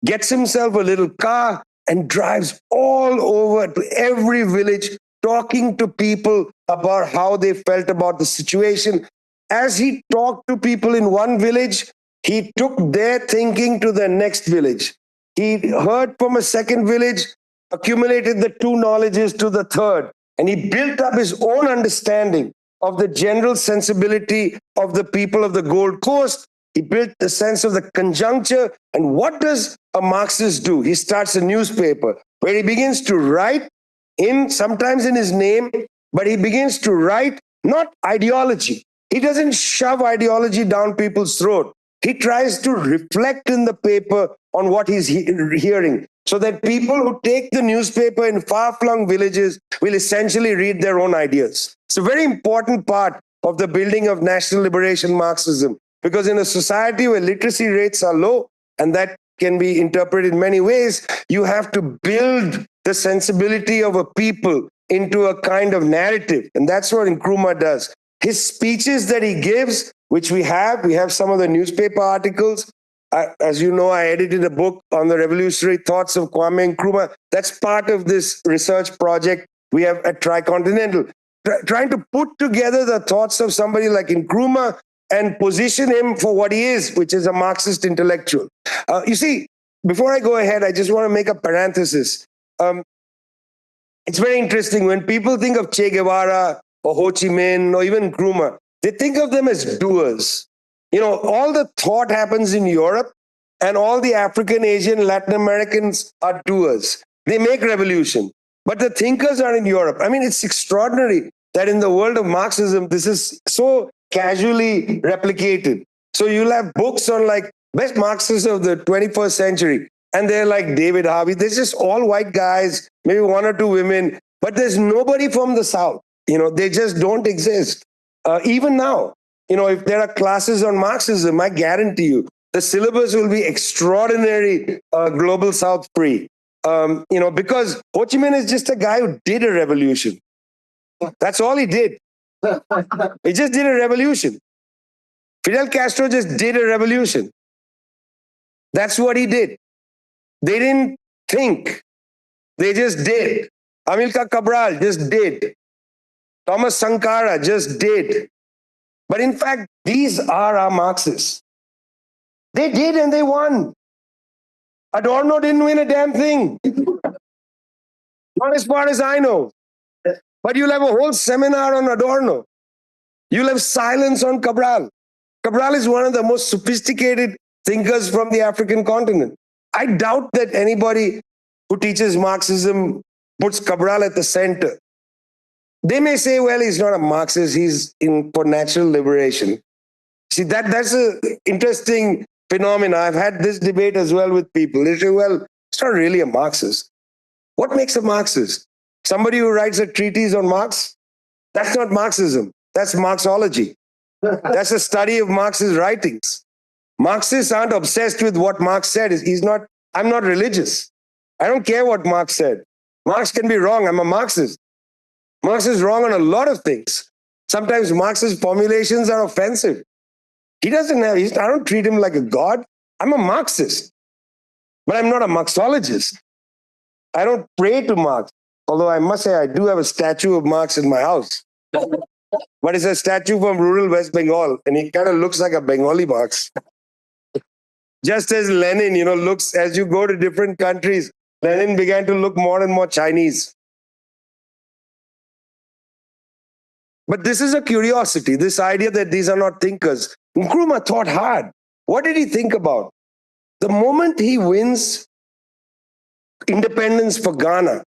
gets himself a little car and drives all over to every village talking to people about how they felt about the situation. As he talked to people in one village, he took their thinking to the next village. He heard from a second village, accumulated the two knowledges to the third, and he built up his own understanding of the general sensibility of the people of the Gold Coast. He built the sense of the conjuncture. And what does a Marxist do? He starts a newspaper where he begins to write sometimes in his name, but he begins to write not ideology. He doesn't shove ideology down people's throat. He tries to reflect in the paper on what he's hearing, so that people who take the newspaper in far-flung villages will essentially read their own ideas. It's a very important part of the building of national liberation Marxism, because in a society where literacy rates are low, and that can be interpreted in many ways, you have to build the sensibility of a people into a kind of narrative. And that's what Nkrumah does. His speeches that he gives, which we have some of the newspaper articles. As you know, I edited a book on the revolutionary thoughts of Kwame Nkrumah. That's part of this research project we have at Tricontinental, trying to put together the thoughts of somebody like Nkrumah and position him for what he is, which is a Marxist intellectual. You see, before I go ahead, I just want to make a parenthesis. It's very interesting when people think of Che Guevara or Ho Chi Minh or even Nkrumah, they think of them as doers. You know, all the thought happens in Europe, and all the African, Asian, Latin Americans are doers. They make revolution, but the thinkers are in Europe. I mean, it's extraordinary that in the world of Marxism, this is so casually replicated. So you'll have books on like best Marxists of the 21st century, and they're like David Harvey. There's just all white guys, maybe one or two women, but there's nobody from the South. You know, they just don't exist. Even now, you know, if there are classes on Marxism, I guarantee you, the syllabus will be extraordinary Global South free. You know, because Ho Chi Minh is just a guy who did a revolution. That's all he did. He just did a revolution. Fidel Castro just did a revolution. That's what he did. They didn't think. They just did. Amilcar Cabral just did. Thomas Sankara just did. But in fact, these are our Marxists. They did and they won. Adorno didn't win a damn thing. Not as far as I know. But you'll have a whole seminar on Adorno. You'll have silence on Cabral. Cabral is one of the most sophisticated thinkers from the African continent. I doubt that anybody who teaches Marxism puts Cabral at the center. They may say, well, he's not a Marxist, he's in for natural liberation. See, that's an interesting phenomenon. I've had this debate as well with people. They say, well, it's not really a Marxist. What makes a Marxist? Somebody who writes a treatise on Marx? That's not Marxism. That's Marxology. That's a study of Marx's writings. Marxists aren't obsessed with what Marx said. I'm not religious. I don't care what Marx said. Marx can be wrong. I'm a Marxist. Marx is wrong on a lot of things. Sometimes Marx's formulations are offensive. I don't treat him like a god. I'm a Marxist. But I'm not a Marxologist. I don't pray to Marx. Although I must say, I do have a statue of Marx in my house. But it's a statue from rural West Bengal, and he kind of looks like a Bengali Marx. Just as Lenin, looks, as you go to different countries, Lenin began to look more and more Chinese. But this is a curiosity, this idea that these are not thinkers. Nkrumah thought hard. What did he think about? The moment he wins independence for Ghana,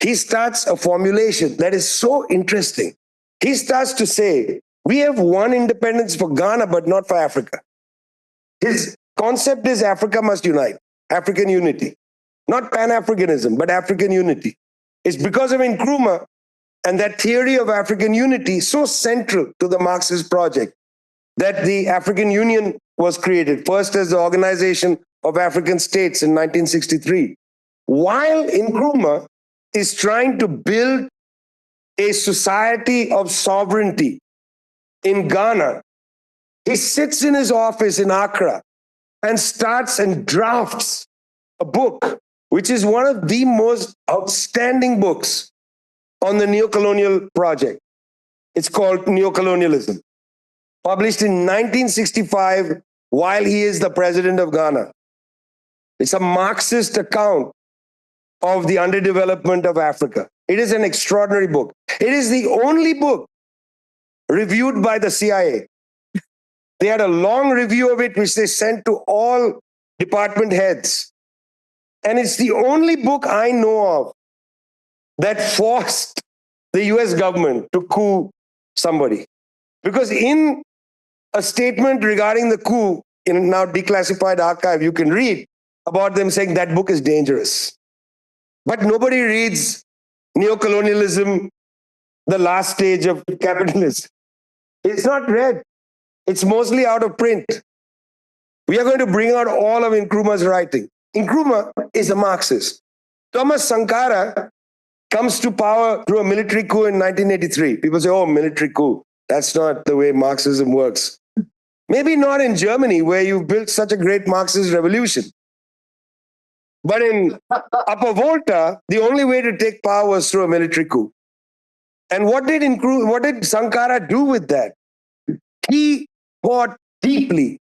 he starts a formulation that is so interesting. He starts to say, we have won independence for Ghana, but not for Africa. His concept is Africa must unite, African unity. Not Pan-Africanism, but African unity. It's because of Nkrumah and that theory of African unity so central to the Marxist project that the African Union was created, first as the Organization of African States in 1963. While Nkrumah is trying to build a society of sovereignty in Ghana, he sits in his office in Accra and starts and drafts a book, which is one of the most outstanding books on the neocolonial project. It's called Neocolonialism. Published in 1965 while he is the president of Ghana. It's a Marxist account of the underdevelopment of Africa. It is an extraordinary book. It is the only book reviewed by the CIA. They had a long review of it, which they sent to all department heads. And it's the only book I know of that forced the US government to coup somebody. Because in a statement regarding the coup, in a now declassified archive, you can read about them saying that book is dangerous. But nobody reads Neocolonialism, the last stage of capitalism. It's not read. It's mostly out of print. We are going to bring out all of Nkrumah's writing. Nkrumah is a Marxist. Thomas Sankara comes to power through a military coup in 1983. People say, oh, military coup. That's not the way Marxism works. Maybe not in Germany, where you've built such a great Marxist revolution. But in Upper Volta, the only way to take power was through a military coup. And what did Sankara do with that? He thought deeply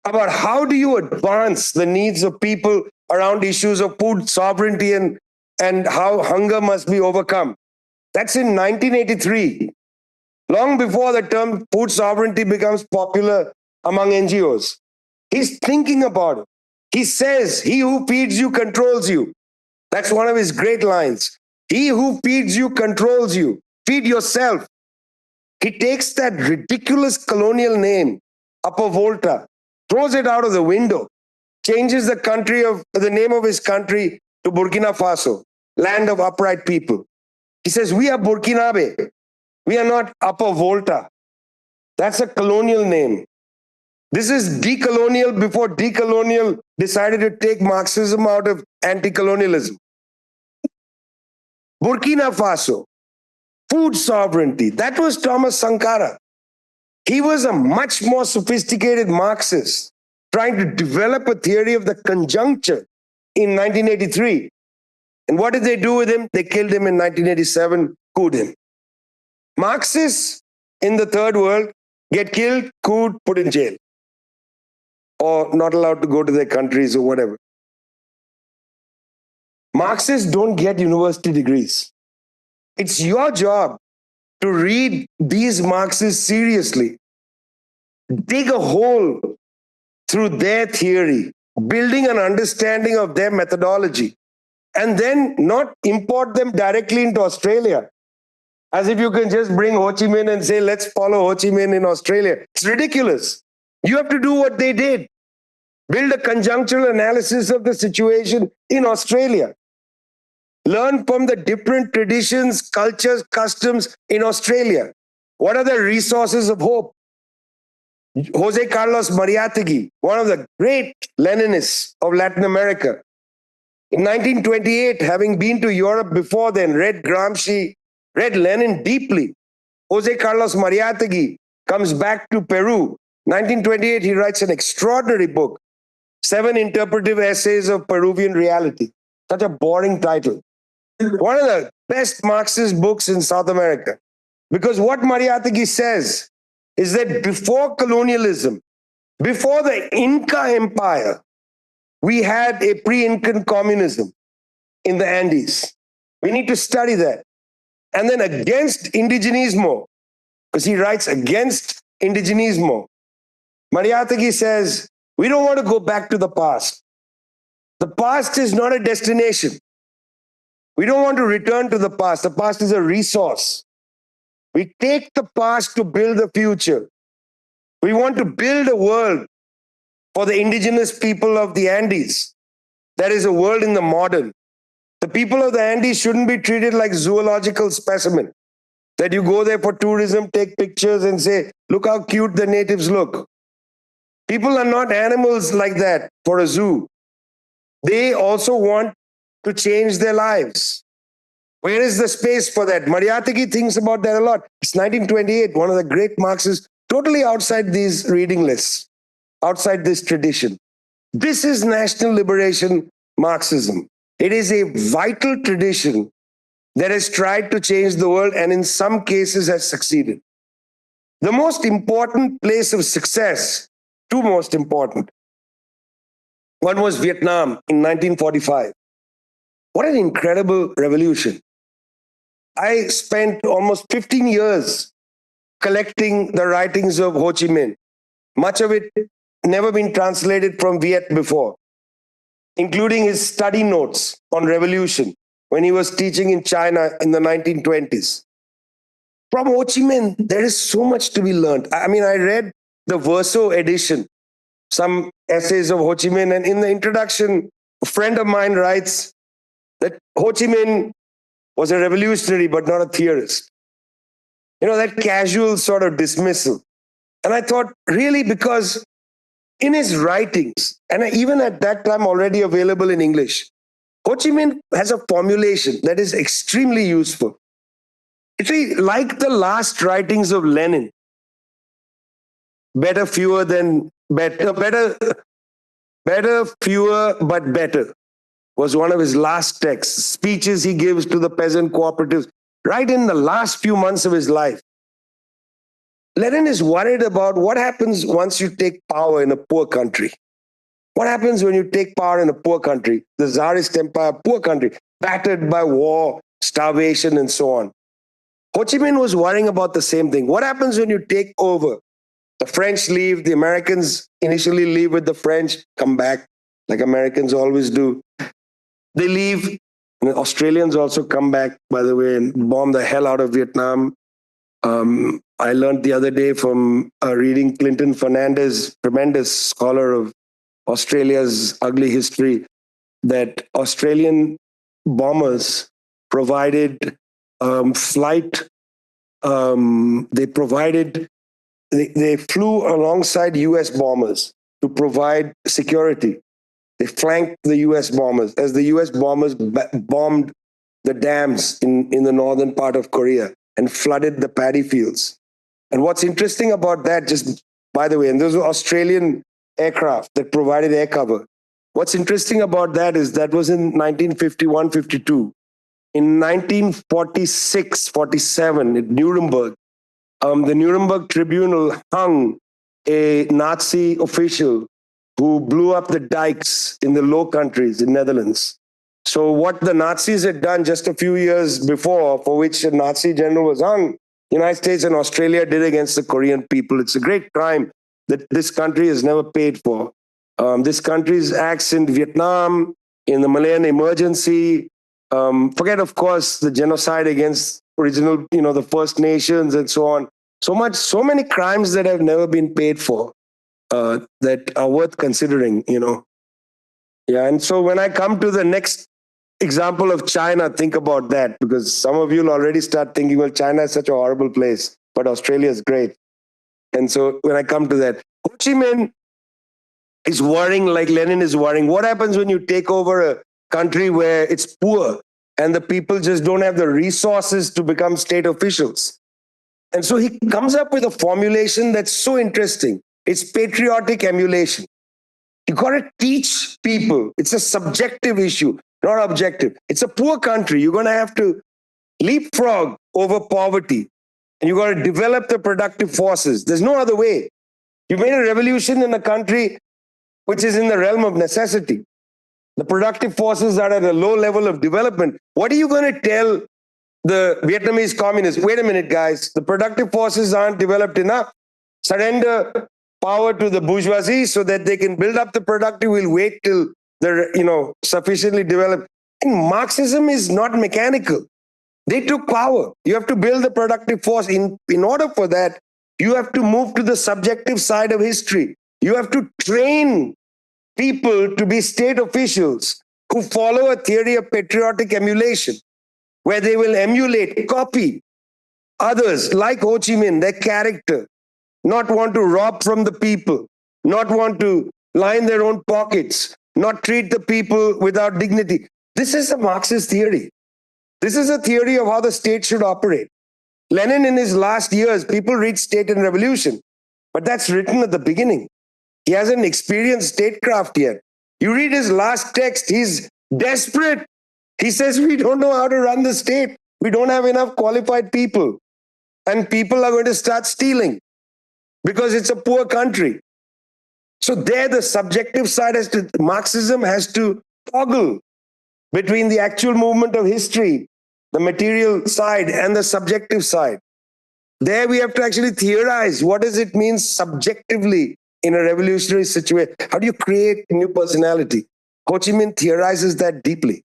about how do you advance the needs of people around issues of food sovereignty and how hunger must be overcome. That's in 1983, long before the term food sovereignty becomes popular among NGOs. He's thinking about it. He says, he who feeds you controls you. That's one of his great lines. He who feeds you controls you. Feed yourself. He takes that ridiculous colonial name, Upper Volta, throws it out of the window, changes the name of his country to Burkina Faso, land of upright people. He says, we are Burkinabe. We are not Upper Volta. That's a colonial name. This is decolonial before decolonial decided to take Marxism out of anti-colonialism. Burkina Faso, food sovereignty. That was Thomas Sankara. He was a much more sophisticated Marxist, trying to develop a theory of the conjuncture in 1983. And what did they do with him? They killed him in 1987, couped him. Marxists in the third world get killed, couped, put in jail, or not allowed to go to their countries or whatever. Marxists don't get university degrees. It's your job to read these Marxists seriously, dig a hole through their theory, building an understanding of their methodology, and then not import them directly into Australia, as if you can just bring Ho Chi Minh and say, let's follow Ho Chi Minh in Australia. It's ridiculous. You have to do what they did. Build a conjunctural analysis of the situation in Australia. Learn from the different traditions, cultures, customs in Australia. What are the resources of hope? Jose Carlos Mariátegui, one of the great Leninists of Latin America. In 1928, having been to Europe before then, read Gramsci, read Lenin deeply. Jose Carlos Mariátegui comes back to Peru. 1928, he writes an extraordinary book, 7 Interpretive Essays of Peruvian Reality. Such a boring title. One of the best Marxist books in South America. Because what Mariátegui says is that before colonialism, before the Inca Empire, we had a pre-Incan communism in the Andes. We need to study that. And then against indigenismo, because he writes against indigenismo, Mariátegui says, we don't want to go back to the past. The past is not a destination. We don't want to return to the past. The past is a resource. We take the past to build the future. We want to build a world for the indigenous people of the Andes. That is a world in the modern. The people of the Andes shouldn't be treated like zoological specimen, that you go there for tourism, take pictures and say, look how cute the natives look. People are not animals like that for a zoo. They also want to change their lives. Where is the space for that? Mariátegui thinks about that a lot. It's 1928, one of the great Marxists, totally outside these reading lists, outside this tradition. This is national liberation Marxism. It is a vital tradition that has tried to change the world and in some cases has succeeded. The most important place of success, two most important. One was Vietnam in 1945. What an incredible revolution. I spent almost 15 years collecting the writings of Ho Chi Minh. Much of it never been translated from Viet before, including his study notes on revolution when he was teaching in China in the 1920s. From Ho Chi Minh, there is so much to be learned. I mean, I read the Verso edition, some essays of Ho Chi Minh, and in the introduction, a friend of mine writes that Ho Chi Minh was a revolutionary but not a theorist. You know, that casual sort of dismissal. And I thought, really, because in his writings, and even at that time already available in English, Ho Chi Minh has a formulation that is extremely useful. It's like the last writings of Lenin. Better, fewer than better, better, fewer, but better was one of his last texts, speeches he gives to the peasant cooperatives, right in the last few months of his life. Lenin is worried about what happens once you take power in a poor country. What happens when you take power in a poor country, the Tsarist empire, poor country, battered by war, starvation, and so on. Ho Chi Minh was worrying about the same thing. What happens when you take over? The French leave, the Americans initially leave with the French, come back, like Americans always do. They leave. And the Australians also come back, by the way, and bomb the hell out of Vietnam. I learned the other day from reading Clinton Fernandez, tremendous scholar of Australia's ugly history, that Australian bombers provided flight. They flew alongside US bombers to provide security. They flanked the US bombers as the US bombers bombed the dams in the northern part of Korea and flooded the paddy fields. And what's interesting about that, just by the way, and those were Australian aircraft that provided air cover. What's interesting about that is that was in 1951, 52. In 1946, 47, at Nuremberg, the Nuremberg Tribunal hung a Nazi official who blew up the dikes in the Low Countries in Netherlands. So what the Nazis had done just a few years before, for which a Nazi general was hung, the United States and Australia did against the Korean people. It's a great crime that this country has never paid for. This country's acts in Vietnam, in the Malayan emergency, forget, of course, the genocide against original, the First Nations and so on. So many crimes that have never been paid for that are worth considering, Yeah, and so when I come to the next example of China, think about that, because some of you will already start thinking, well, China is such a horrible place, but Australia is great. And so when I come to that, Ho Chi Minh is worrying like Lenin is worrying. What happens when you take over a country where it's poor and the people just don't have the resources to become state officials? And so he comes up with a formulation that's so interesting. It's patriotic emulation. You got to teach people. It's a subjective issue, not objective. It's a poor country. You're going to have to leapfrog over poverty. And you got to develop the productive forces. There's no other way. You made a revolution in a country which is in the realm of necessity. The productive forces are at a low level of development. What are you going to tell the Vietnamese communists? Wait a minute, guys. The productive forces aren't developed enough. Surrender power to the bourgeoisie so that they can build up the productive. We'll wait till they're, sufficiently developed. And Marxism is not mechanical. They took power. You have to build the productive force. In order for that, you have to move to the subjective side of history. You have to train people to be state officials who follow a theory of patriotic emulation, where they will emulate, copy others like Ho Chi Minh, their character, not want to rob from the people, not want to line their own pockets, not treat the people without dignity. This is a Marxist theory. This is a theory of how the state should operate. Lenin, in his last years, people read State and Revolution, but that's written at the beginning. He hasn't experienced statecraft yet. You read his last text, he's desperate. He says, we don't know how to run the state. We don't have enough qualified people. And people are going to start stealing because it's a poor country. So there, the subjective side Marxism has to toggle between the actual movement of history, the material side, and the subjective side. There we have to actually theorize what does it mean subjectively in a revolutionary situation. How do you create a new personality? Ho Chi Minh theorizes that deeply.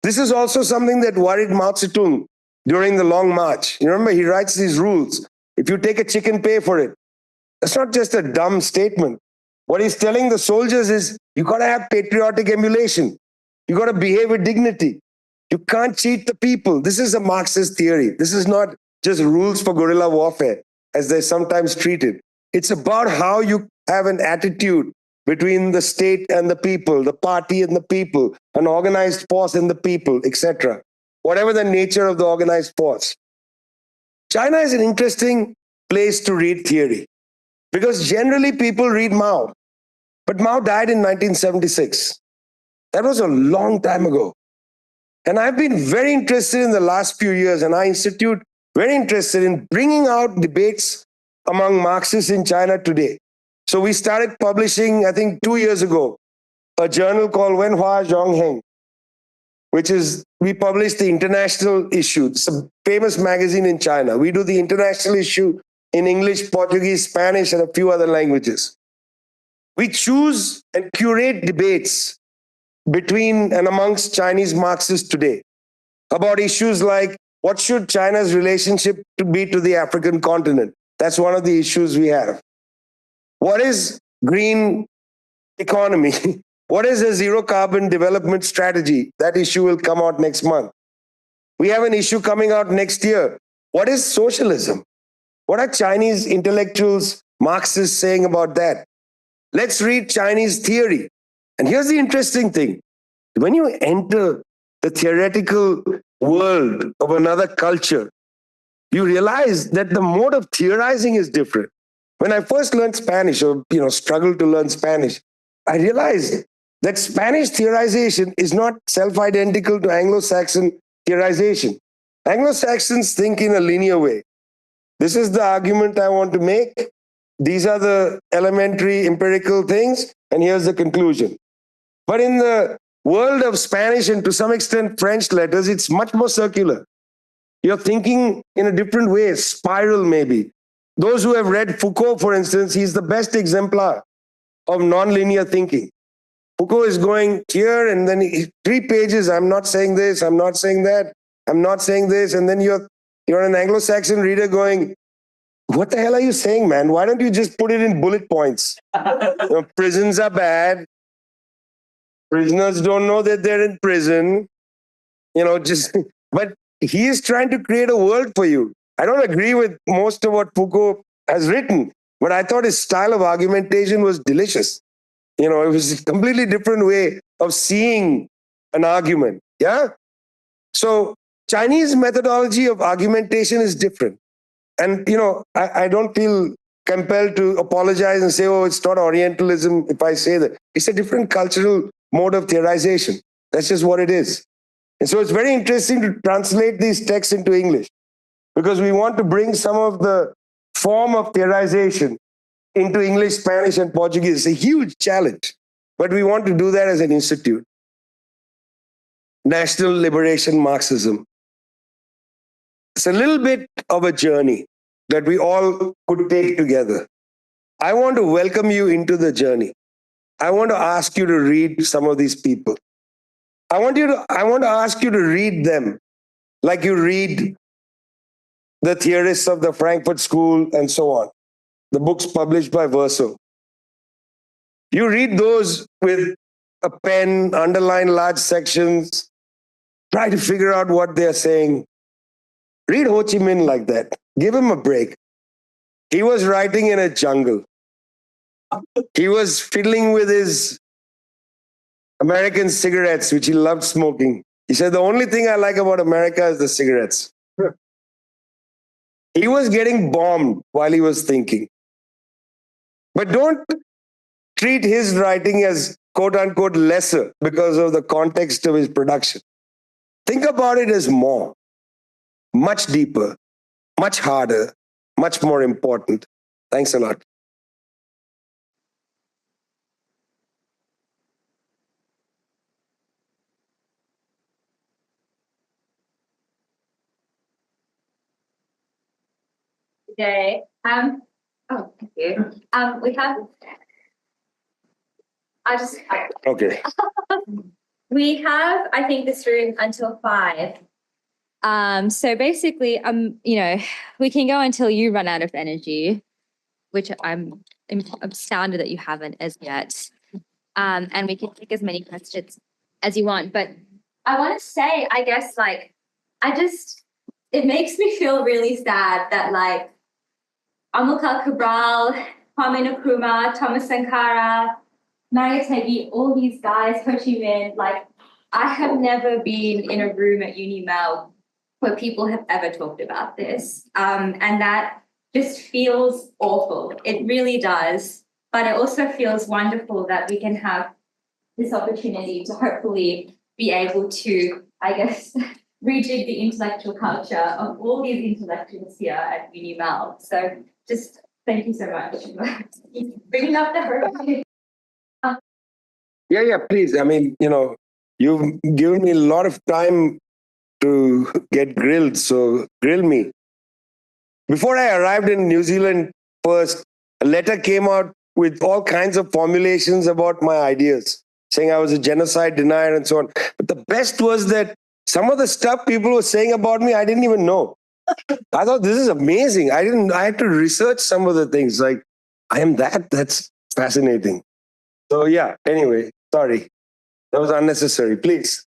This is also something that worried Mao Zedong during the Long March. You remember, he writes these rules. If you take a chicken, pay for it. That's not just a dumb statement. What he's telling the soldiers is, you got to have patriotic emulation. You got to behave with dignity. You can't cheat the people. This is a Marxist theory. This is not just rules for guerrilla warfare, as they're sometimes treated. It's about how you have an attitude between the state and the people, the party and the people, an organized force and the people, etc. Whatever the nature of the organized force. China is an interesting place to read theory because generally people read Mao. But Mao died in 1976. That was a long time ago. And I've been very interested in the last few years, and our institute very interested in bringing out debates among Marxists in China today. So we started publishing, I think 2 years ago, a journal called Wenhua Zhongheng, which is, we publish the international issue. It's a famous magazine in China. We do the international issue in English, Portuguese, Spanish, and a few other languages. We choose and curate debates between and amongst Chinese Marxists today about issues like, what should China's relationship to be to the African continent? That's one of the issues we have. What is green economy? What is a zero carbon development strategy? That issue will come out next month. We have an issue coming out next year. What is socialism? What are Chinese intellectuals, Marxists saying about that? Let's read Chinese theory. And here's the interesting thing. When you enter the theoretical world of another culture, you realize that the mode of theorizing is different. When I first learned Spanish, or struggled to learn Spanish, I realized that Spanish theorization is not self-identical to Anglo-Saxon theorization. Anglo-Saxons think in a linear way. This is the argument I want to make. These are the elementary empirical things, and here's the conclusion. But in the world of Spanish and to some extent French letters, it's much more circular. You're thinking in a different way, spiral maybe. Those who have read Foucault, for instance, he's the best exemplar of nonlinear thinking. Foucault is going here and then 3 pages, I'm not saying this, I'm not saying that, I'm not saying this, and then you're an Anglo-Saxon reader going, what the hell are you saying, man? Why don't you just put it in bullet points? Prisons are bad. Prisoners don't know that they're in prison. But he is trying to create a world for you. I don't agree with most of what Foucault has written, but I thought his style of argumentation was delicious. It was a completely different way of seeing an argument. Yeah? So Chinese methodology of argumentation is different. And, I don't feel compelled to apologize and say, oh, it's not Orientalism if I say that. It's a different cultural mode of theorization. That's just what it is. And so it's very interesting to translate these texts into English because we want to bring some of the form of theorization into English, Spanish, and Portuguese. It's a huge challenge, but we want to do that as an institute. National Liberation Marxism. It's a little bit of a journey that we all could take together. I want to welcome you into the journey. I want to ask you to read some of these people. I want to ask you to read them like you read the theorists of the Frankfurt School and so on, the books published by Verso. You read those with a pen, underline large sections, try to figure out what they're saying. Read Ho Chi Minh like that. Give him a break. He was writing in a jungle. He was fiddling with his American cigarettes, which he loved smoking. He said, the only thing I like about America is the cigarettes. He was getting bombed while he was thinking. But don't treat his writing as quote unquote lesser because of the context of his production. Think about it as more. much deeper, much harder, much more important. Thanks a lot. Vijay, oh, thank you. We have, Okay. we have, I think, this room until 5. So basically, we can go until you run out of energy, which I'm astounded that you haven't as yet. And we can take as many questions as you want. But I want to say, I guess, it makes me feel really sad that Amilcar Cabral, Kwame Nkrumah, Thomas Sankara, Nayategi, all these guys, Ho Chi Minh, I have never been in a room at UniMel where people have ever talked about this. And that just feels awful. It really does. But it also feels wonderful that we can have this opportunity to hopefully be able to, I guess, rejig the intellectual culture of all these intellectuals here at UniMel. So just thank you so much for bringing up the hurt. Yeah, please. I mean, you've given me a lot of time to get grilled, so grill me. Before I arrived in New Zealand first, a letter came out with all kinds of formulations about my ideas, saying I was a genocide denier and so on. But the best was that some of the stuff people were saying about me, I didn't even know. I thought this is amazing. I had to research some of the things. Like, I am that. That's fascinating. So yeah, anyway, sorry. That was unnecessary. Please.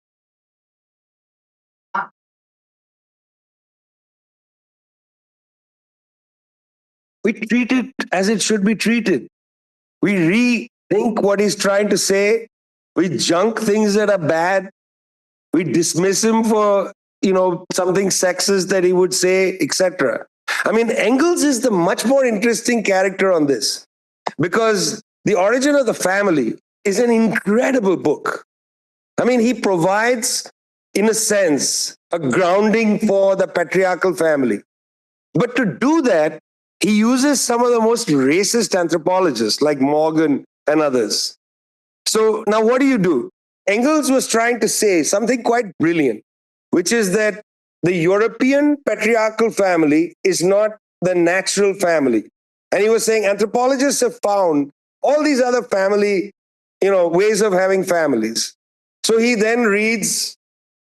We treat it as it should be treated. We rethink what he's trying to say. We junk things that are bad. We dismiss him for, something sexist that he would say, etc. I mean, Engels is the much more interesting character on this because The Origin of the Family is an incredible book. I mean, he provides, in a sense, a grounding for the patriarchal family. But to do that, he uses some of the most racist anthropologists like Morgan and others. So now what do? Engels was trying to say something quite brilliant, which is that the European patriarchal family is not the natural family. And he was saying anthropologists have found all these other family, ways of having families. So he then reads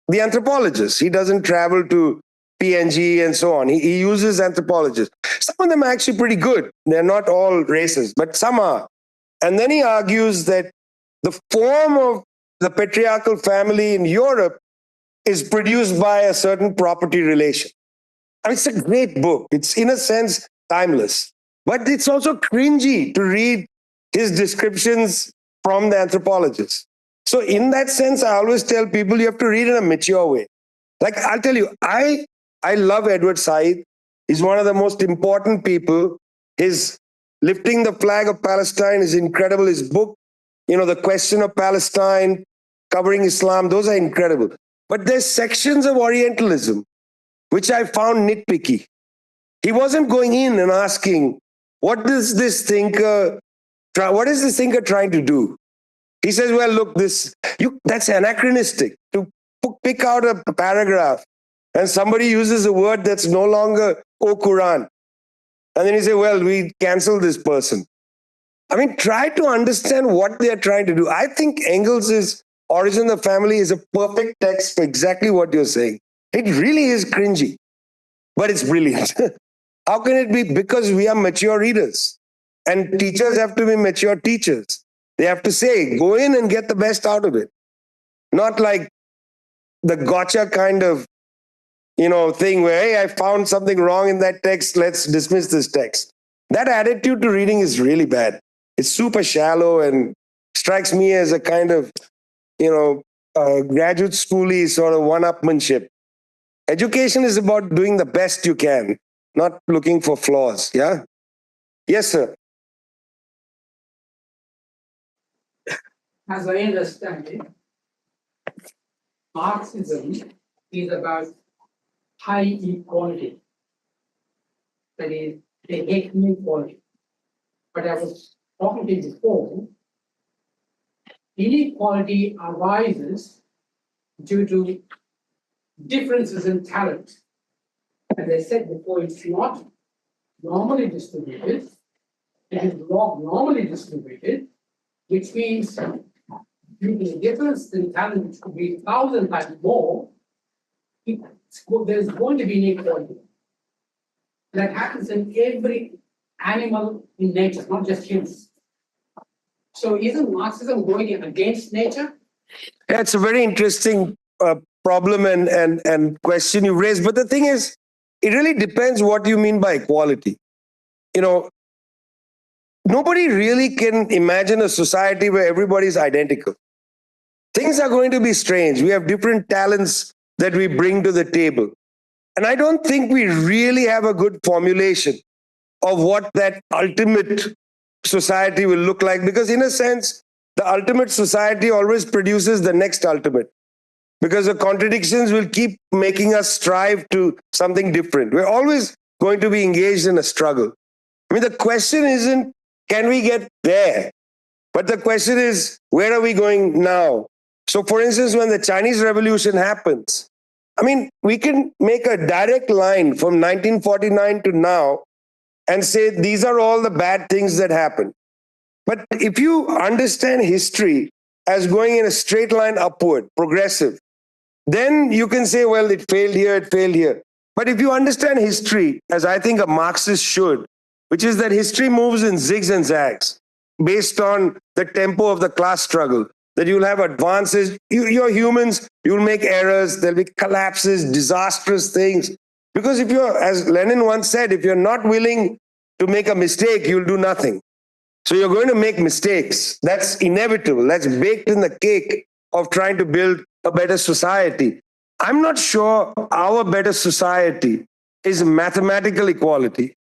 the anthropologists. He doesn't travel to PNG and so on. He uses anthropologists. Some of them are actually pretty good. They're not all racist, but some are. And then he argues that the form of the patriarchal family in Europe is produced by a certain property relation. I mean, it's a great book. It's, in a sense, timeless. But it's also cringy to read his descriptions from the anthropologists. So in that sense, I always tell people you have to read in a mature way. Like, I'll tell you, I love Edward Said. He's one of the most important people. His Lifting the Flag of Palestine is incredible. His book, The Question of Palestine, covering Islam, those are incredible. But there's sections of Orientalism which I found nitpicky. He wasn't going in and asking, what is this thinker trying to do? He says, well, look, that's anachronistic. To pick out a paragraph and somebody uses a word that's no longer, oh, Quran. And then you say, well, we cancel this person. I mean, try to understand what they're trying to do. I think Engels' Origin of the Family is a perfect text for exactly what you're saying. It really is cringy, but it's brilliant. How can it be? Because we are mature readers. And teachers have to be mature teachers. They have to say, go in and get the best out of it. Not like the gotcha kind of, thing where, hey, I found something wrong in that text, let's dismiss this text. That attitude to reading is really bad. It's super shallow and strikes me as a kind of, graduate schooly sort of one-upmanship. Education is about doing the best you can, not looking for flaws. Yeah? Yes, sir. As I understand it, Marxism is about high equality. That is, they hate inequality. But I was talking to you before, inequality arises due to differences in talent. As I said before, it's not normally distributed, it is not normally distributed, which means due to the difference in talent, which could be 1,000 times more, there's going to be inequality. That happens in every animal in nature, not just humans. So isn't Marxism going against nature? Yeah, it's a very interesting problem and question you raised. But the thing is, it really depends what you mean by equality. You know, nobody really can imagine a society where everybody's identical. Things are going to be strange. We have different talents that we bring to the table. And I don't think we really have a good formulation of what that ultimate society will look like, because in a sense, the ultimate society always produces the next ultimate, because the contradictions will keep making us strive to something different. We're always going to be engaged in a struggle. I mean, the question isn't, can we get there? But the question is, where are we going now? So, for instance, when the Chinese Revolution happens, I mean, we can make a direct line from 1949 to now and say these are all the bad things that happened. But if you understand history as going in a straight line upward, progressive, then you can say, well, it failed here, it failed here. But if you understand history, as I think a Marxist should, which is that history moves in zigs and zags based on the tempo of the class struggle, that you'll have advances, you're humans, you'll make errors, there'll be collapses, disastrous things. Because if you're, as Lenin once said, if you're not willing to make a mistake, you'll do nothing. So you're going to make mistakes. That's inevitable. That's baked in the cake of trying to build a better society. I'm not sure our better society is mathematical equality.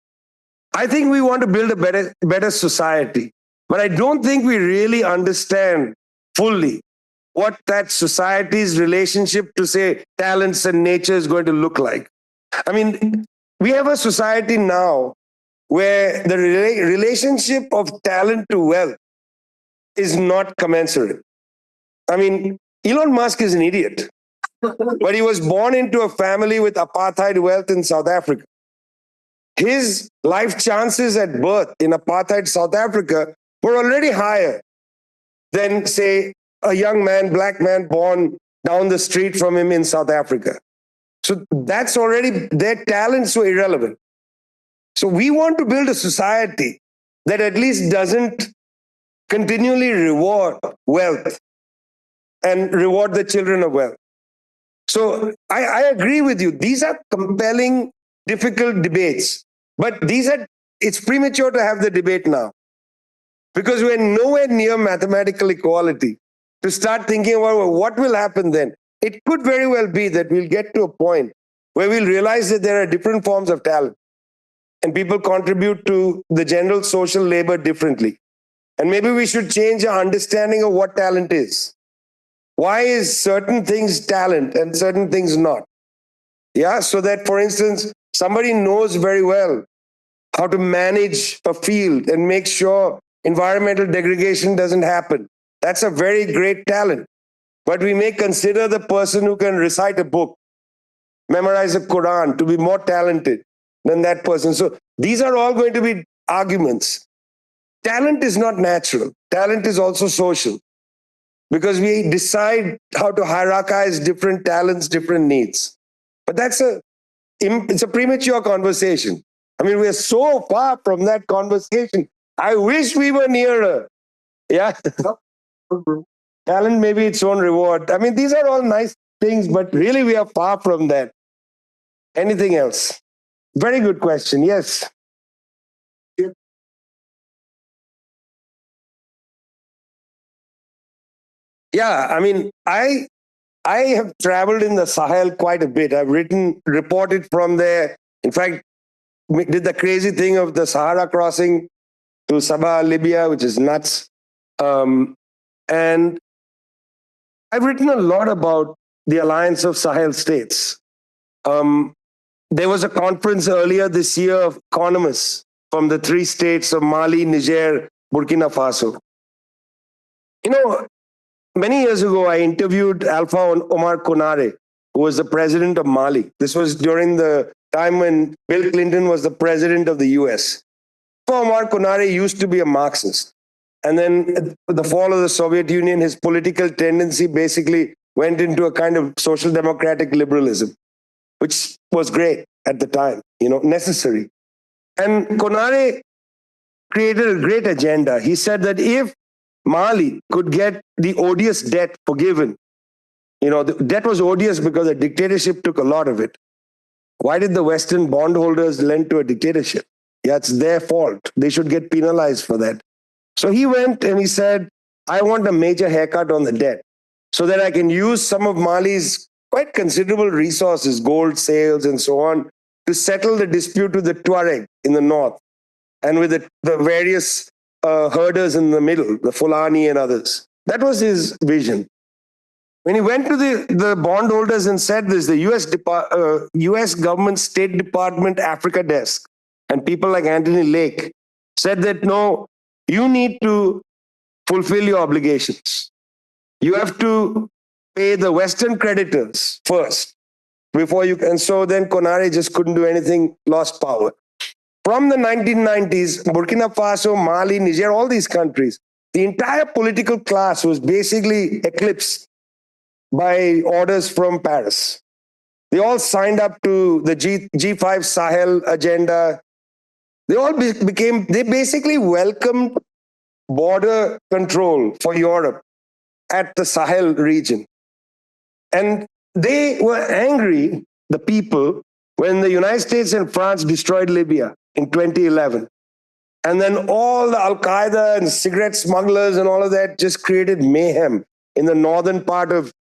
I think we want to build a better society, but I don't think we really understand fully what that society's relationship to, say, talents and nature is going to look like. I mean, we have a society now where the relationship of talent to wealth is not commensurate. I mean, Elon Musk is an idiot, but he was born into a family with apartheid wealth in South Africa. His life chances at birth in apartheid South Africa were already higher than, say, a young man, black man born down the street from him in South Africa. So that's already, their talents were irrelevant. So we want to build a society that at least doesn't continually reward wealth and reward the children of wealth. So I agree with you. These are compelling, difficult debates. But it's premature to have the debate now, because we're nowhere near mathematical equality to start thinking about what will happen then. It could very well be that we'll get to a point where we'll realize that there are different forms of talent and people contribute to the general social labor differently. And maybe we should change our understanding of what talent is. Why is certain things talent and certain things not? Yeah, so that, for instance, somebody knows very well how to manage a field and make sure environmental degradation doesn't happen. That's a very great talent. But we may consider the person who can recite a book, memorize a Quran, to be more talented than that person. So these are all going to be arguments. Talent is not natural. Talent is also social, because we decide how to hierarchize different talents, different needs. But it's a premature conversation. I mean, we're so far from that conversation. I wish we were nearer. Yeah. Talent may be its own reward. I mean, these are all nice things, but really we are far from that. Anything else? Very good question. Yes. Yeah, I mean, I have traveled in the Sahel quite a bit. I've reported from there. In fact, we did the crazy thing of the Sahara crossing to Sabah, Libya, which is nuts. And I've written a lot about the alliance of Sahel states. there was a conference earlier this year of economists from the three states of Mali, Niger, Burkina Faso. You know, many years ago, I interviewed Alpha Omar Konare, who was the president of Mali. This was during the time when Bill Clinton was the president of the US. Alpha Omar Konare used to be a Marxist. And then with the fall of the Soviet Union, his political tendency basically went into a kind of social democratic liberalism, which was great at the time, necessary. And Konare created a great agenda. He said that if Mali could get the odious debt forgiven, the debt was odious because the dictatorship took a lot of it. Why did the Western bondholders lend to a dictatorship? Yeah, it's their fault. They should get penalized for that. So he went and he said, I want a major haircut on the debt so that I can use some of Mali's quite considerable resources, gold sales and so on, to settle the dispute with the Tuareg in the north and with the various herders in the middle, the Fulani and others. That was his vision. When he went to the bondholders and said this, the US government State Department Africa desk and people like Anthony Lake said that, no, you need to fulfill your obligations. You have to pay the Western creditors first before you. And so then Konare just couldn't do anything, lost power. From the 1990s, Burkina Faso, Mali, Niger, all these countries, the entire political class was basically eclipsed by orders from Paris. They all signed up to the G5 Sahel agenda. They all they basically welcomed border control for Europe at the Sahel region. And they were angry, the people, when the United States and France destroyed Libya in 2011. And then all the Al-Qaeda and cigarette smugglers and all of that just created mayhem in the northern part of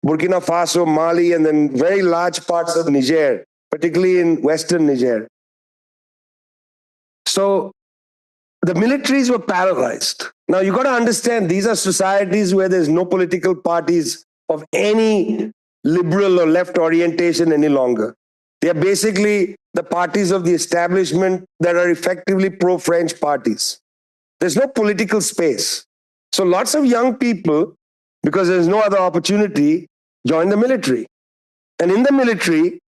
Burkina Faso, Mali, and then very large parts of Niger, particularly in western Niger. So the militaries were paralyzed. Now you got to understand, these are societies where there's no political parties of any liberal or left orientation any longer. They are basically the parties of the establishment that are effectively pro-French parties. There's no political space. So lots of young people, because there's no other opportunity, joined the military. And in the military,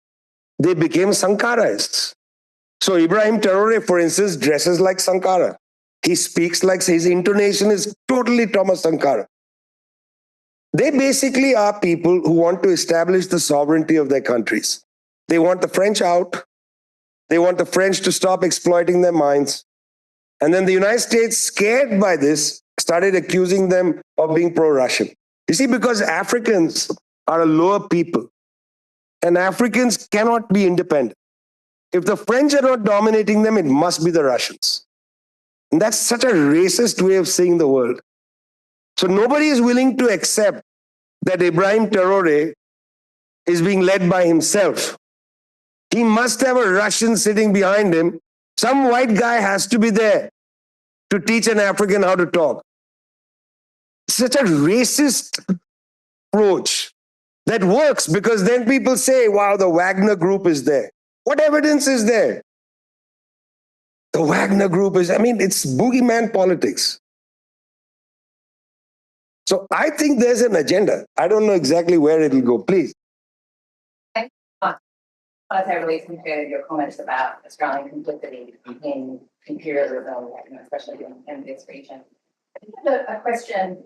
they became Sankaraists. So Ibrahim Traore, for instance, dresses like Sankara. He speaks like, his intonation is totally Thomas Sankara. They basically are people who want to establish the sovereignty of their countries. They want the French out. They want the French to stop exploiting their mines. And then the United States, scared by this, started accusing them of being pro-Russian. You see, because Africans are a lower people, and Africans cannot be independent. If the French are not dominating them, it must be the Russians. And that's such a racist way of seeing the world. So nobody is willing to accept that Ibrahim Traore is being led by himself. He must have a Russian sitting behind him. Some white guy has to be there to teach an African how to talk. Such a racist approach that works, because then people say, wow, the Wagner group is there. What evidence is there? The Wagner group is, it's boogeyman politics. So I think there's an agenda. I don't know exactly where it'll go. Please. I really appreciated your comments about Australian complicity in imperialism, especially in this region. I have a question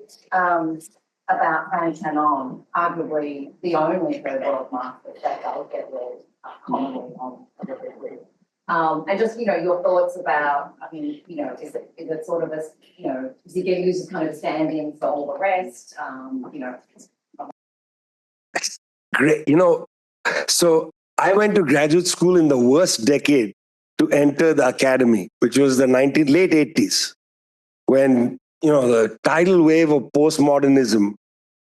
about Frank Fanon, arguably the only third world market that does get read commonly on politically. And just, your thoughts about, is it sort of a, does he get used as kind of stand-in for all the rest? Great. So I went to graduate school in the worst decade to enter the academy, which was the late 80s, when, the tidal wave of postmodernism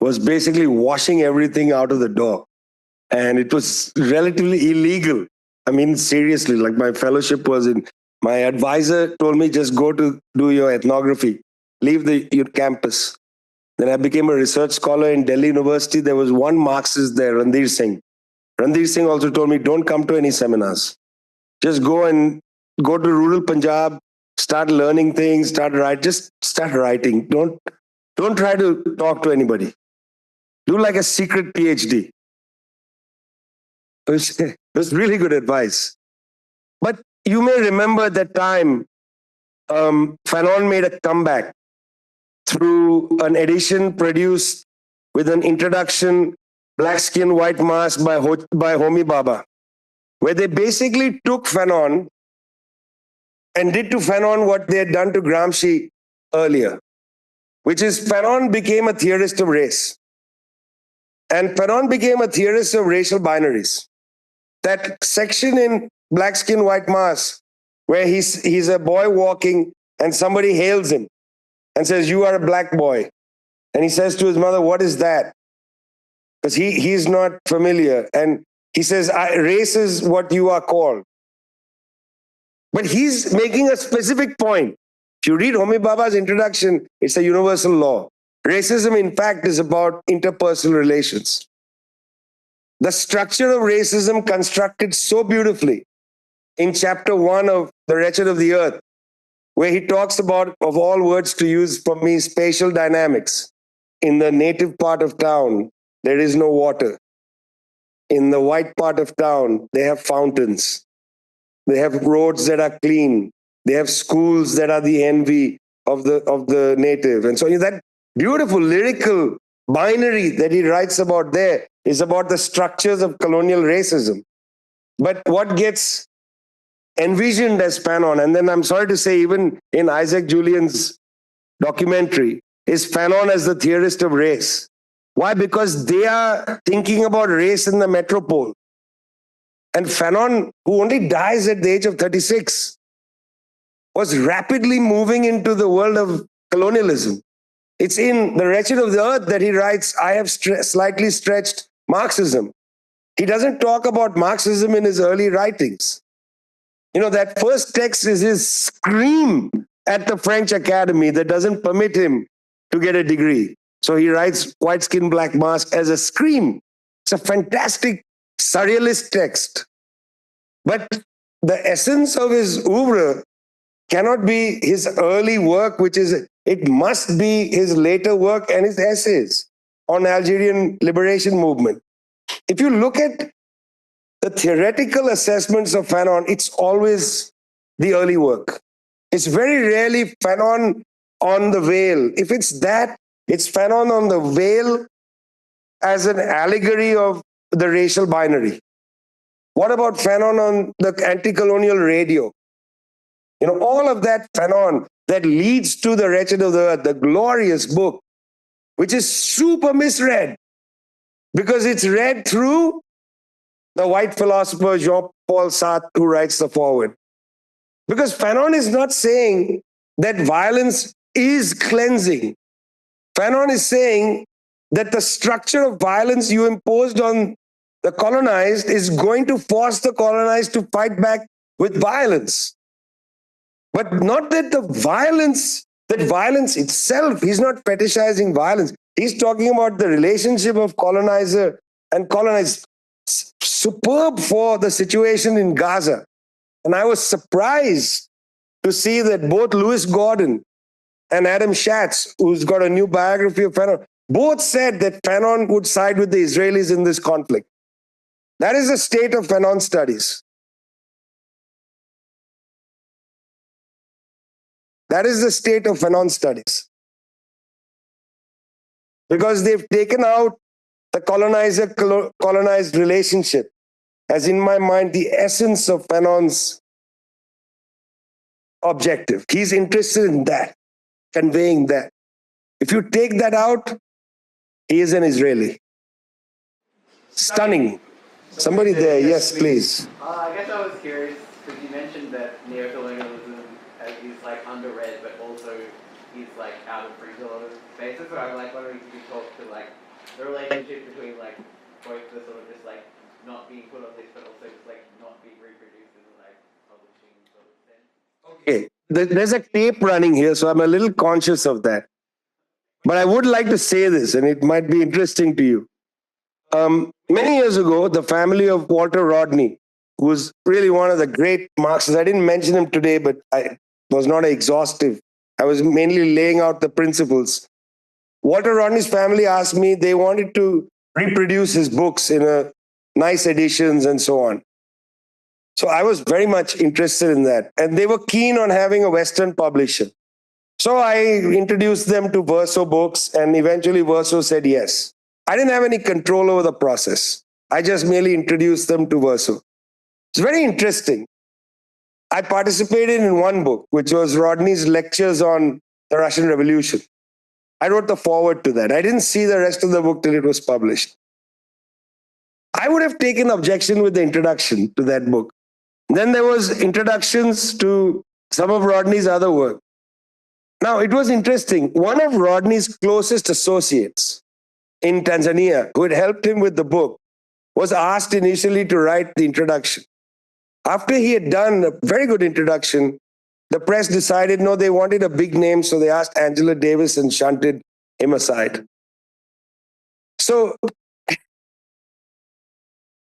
was basically washing everything out of the door. And it was relatively illegal. Seriously, like my fellowship my advisor told me, just go to do your ethnography, leave your campus. Then I became a research scholar in Delhi University. There was one Marxist there, Randir Singh. Ranveer Singh also told me, don't come to any seminars. Just go to rural Punjab, start learning things, just start writing. Don't try to talk to anybody. Do like a secret PhD. It was really good advice. But you may remember that time Fanon made a comeback through an edition produced with an introduction, Black Skin, White Mask by Homi Bhabha, where they basically took Fanon and did to Fanon what they had done to Gramsci earlier, which is Fanon became a theorist of race. And Fanon became a theorist of racial binaries. That section in Black Skin, White Mask, where he's a boy walking and somebody hails him and says, you are a black boy. And he says to his mother, what is that? Because he's not familiar. And he says, race is what you are called. But he's making a specific point. If you read Homi Bhabha's introduction, it's a universal law. Racism, in fact, is about interpersonal relations. The structure of racism constructed so beautifully in chapter 1 of The Wretched of the Earth, where he talks about, of all words to use for me, spatial dynamics. In the native part of town, there is no water. In the white part of town, they have fountains. They have roads that are clean. They have schools that are the envy of the native. And so that beautiful lyrical binary that he writes about there is about the structures of colonial racism. But what gets envisioned as Fanon, and then I'm sorry to say, even in Isaac Julian's documentary, is Fanon as the theorist of race. Why? Because they are thinking about race in the metropole. And Fanon, who only dies at the age of 36, was rapidly moving into the world of colonialism. It's in The Wretched of the Earth that he writes, I have slightly stretched Marxism. He doesn't talk about Marxism in his early writings. That first text is his scream at the French Academy that doesn't permit him to get a degree. So he writes White Skin, Black Mask as a scream. It's a fantastic surrealist text. But the essence of his oeuvre cannot be his early work, it must be his later work and his essays on Algerian liberation movement. If you look at the theoretical assessments of Fanon, it's always the early work. It's very rarely Fanon on the veil. If it's that, it's Fanon on the veil as an allegory of the racial binary. What about Fanon on the anti-colonial radio? All of that Fanon that leads to The Wretched of the Earth, the glorious book, which is super misread because it's read through the white philosopher Jean-Paul Sartre, who writes the foreword. Because Fanon is not saying that violence is cleansing. Fanon is saying that the structure of violence you imposed on the colonized is going to force the colonized to fight back with violence. But not that violence itself, he's not fetishizing violence. He's talking about the relationship of colonizer and colonized. Superb for the situation in Gaza. And I was surprised to see that both Lewis Gordon and Adam Schatz, who's got a new biography of Fanon, both said that Fanon would side with the Israelis in this conflict. That is the state of Fanon studies. That is the state of Fanon studies. Because they've taken out the colonizer-colonized relationship as, in my mind, the essence of Fanon's objective. He's interested in that, conveying that. If you take that out, he is an Israeli. Stunning. Somebody there, yes, please. I guess I was curious because you mentioned that neocolonialism is like underread, but also is like out of reach a lot of spaces. So I'm like wondering if you could talk to like the relationship between like both the sort of just like not being put on this, but also just like not being reproduced in like publishing sort of sense. Okay, there's a tape running here, so I'm a little conscious of that. But I would like to say this, and it might be interesting to you. Many years ago, the family of Walter Rodney, who was really one of the great Marxists, I didn't mention him today, but I was not exhaustive. I was mainly laying out the principles. Walter Rodney's family asked me, they wanted to reproduce his books in a nice editions and so on. So I was very much interested in that. And they were keen on having a Western publisher. So I introduced them to Verso Books, and eventually Verso said yes. I didn't have any control over the process. I just merely introduced them to Verso. It's very interesting. I participated in one book, which was Rodney's lectures on the Russian Revolution. I wrote the foreword to that. I didn't see the rest of the book till it was published. I would have taken objection with the introduction to that book. Then there was introductions to some of Rodney's other work. Now, it was interesting. One of Rodney's closest associates in Tanzania, who had helped him with the book, was asked initially to write the introduction. After he had done a very good introduction, the press decided, no, they wanted a big name, so they asked Angela Davis and shunted him aside. So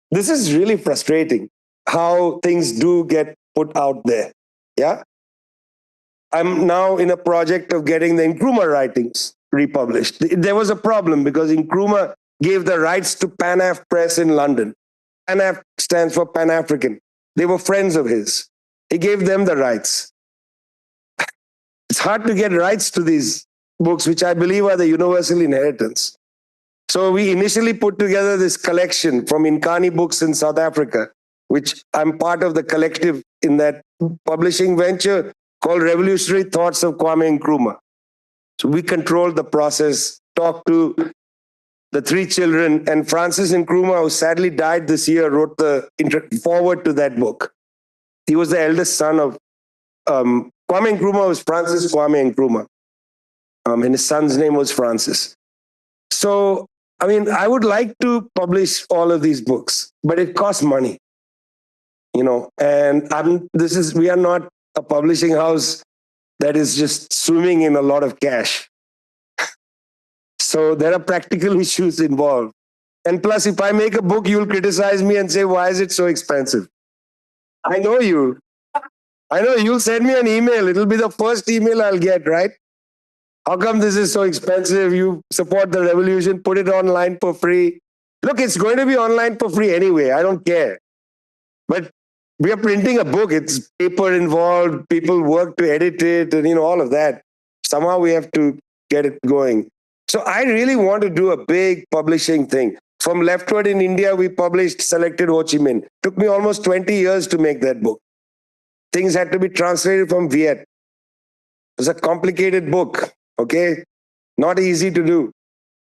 this is really frustrating, how things do get put out there. Yeah. I'm now in a project of getting the Nkrumah writings republished. There was a problem because Nkrumah gave the rights to PanAf Press in London. PanAf stands for Pan-African. They were friends of his. He gave them the rights. It's hard to get rights to these books, which I believe are the universal inheritance. So we initially put together this collection from Inkani Books in South Africa, which I'm part of the collective in that publishing venture called Revolutionary Thoughts of Kwame Nkrumah. So we controlled the process, talked to the three children, and Francis Nkrumah, who sadly died this year, wrote the foreword to that book. He was the eldest son of Kwame Nkrumah was Francis Kwame Nkrumah, and his son's name was Francis. So, I mean, I would like to publish all of these books, but it costs money, you know. And we are not a publishing house that is just swimming in a lot of cash. So there are practical issues involved. And plus, if I make a book, you'll criticize me and say, why is it so expensive? I know you. I know you'll send me an email. It'll be the first email I'll get, right? How come this is so expensive? You support the revolution, put it online for free. Look, it's going to be online for free anyway. I don't care. But we are printing a book. It's paper involved. People work to edit it and, all of that. Somehow we have to get it going. So I really want to do a big publishing thing. From Leftward in India, we published Selected Ho Chi Minh. Took me almost 20 years to make that book. Things had to be translated from Viet. It was a complicated book, okay? Not easy to do.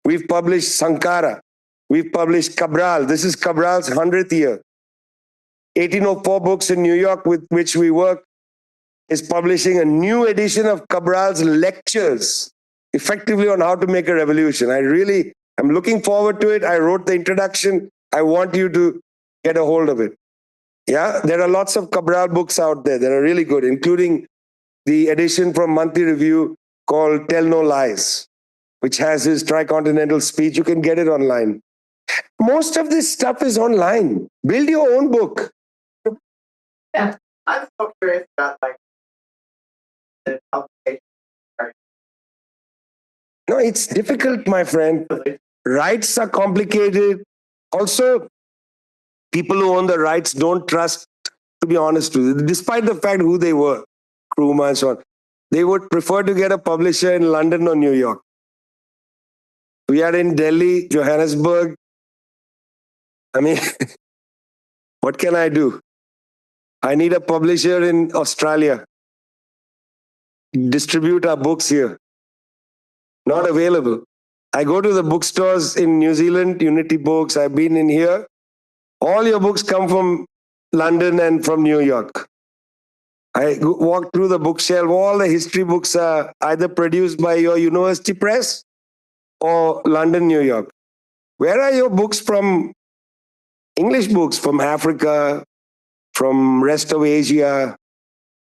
We've published Sankara. We've published Cabral. This is Cabral's 100th year. 1804 Books in New York, with which we work, is publishing a new edition of Cabral's lectures, effectively on how to make a revolution. I'm looking forward to it. I wrote the introduction. I want you to get a hold of it. Yeah, there are lots of Cabral books out there that are really good, including the edition from Monthly Review called Tell No Lies, which has his tricontinental speech. You can get it online. Most of this stuff is online. Build your own book. Yeah, I'm so curious about the publication. No, it's difficult, my friend. Rights are complicated. Also, people who own the rights don't trust, to be honest with you, despite the fact who they were, Nkrumah and so on. They would prefer to get a publisher in London or New York. We are in Delhi, Johannesburg. I mean, what can I do? I need a publisher in Australia. Distribute our books here. Not available. I go to the bookstores in New Zealand, Unity Books. I've been in here. All your books come from London and from New York. I walk through the bookshelf. All the history books are either produced by your university press or London, New York. Where are your books from? English books from Africa, from rest of Asia.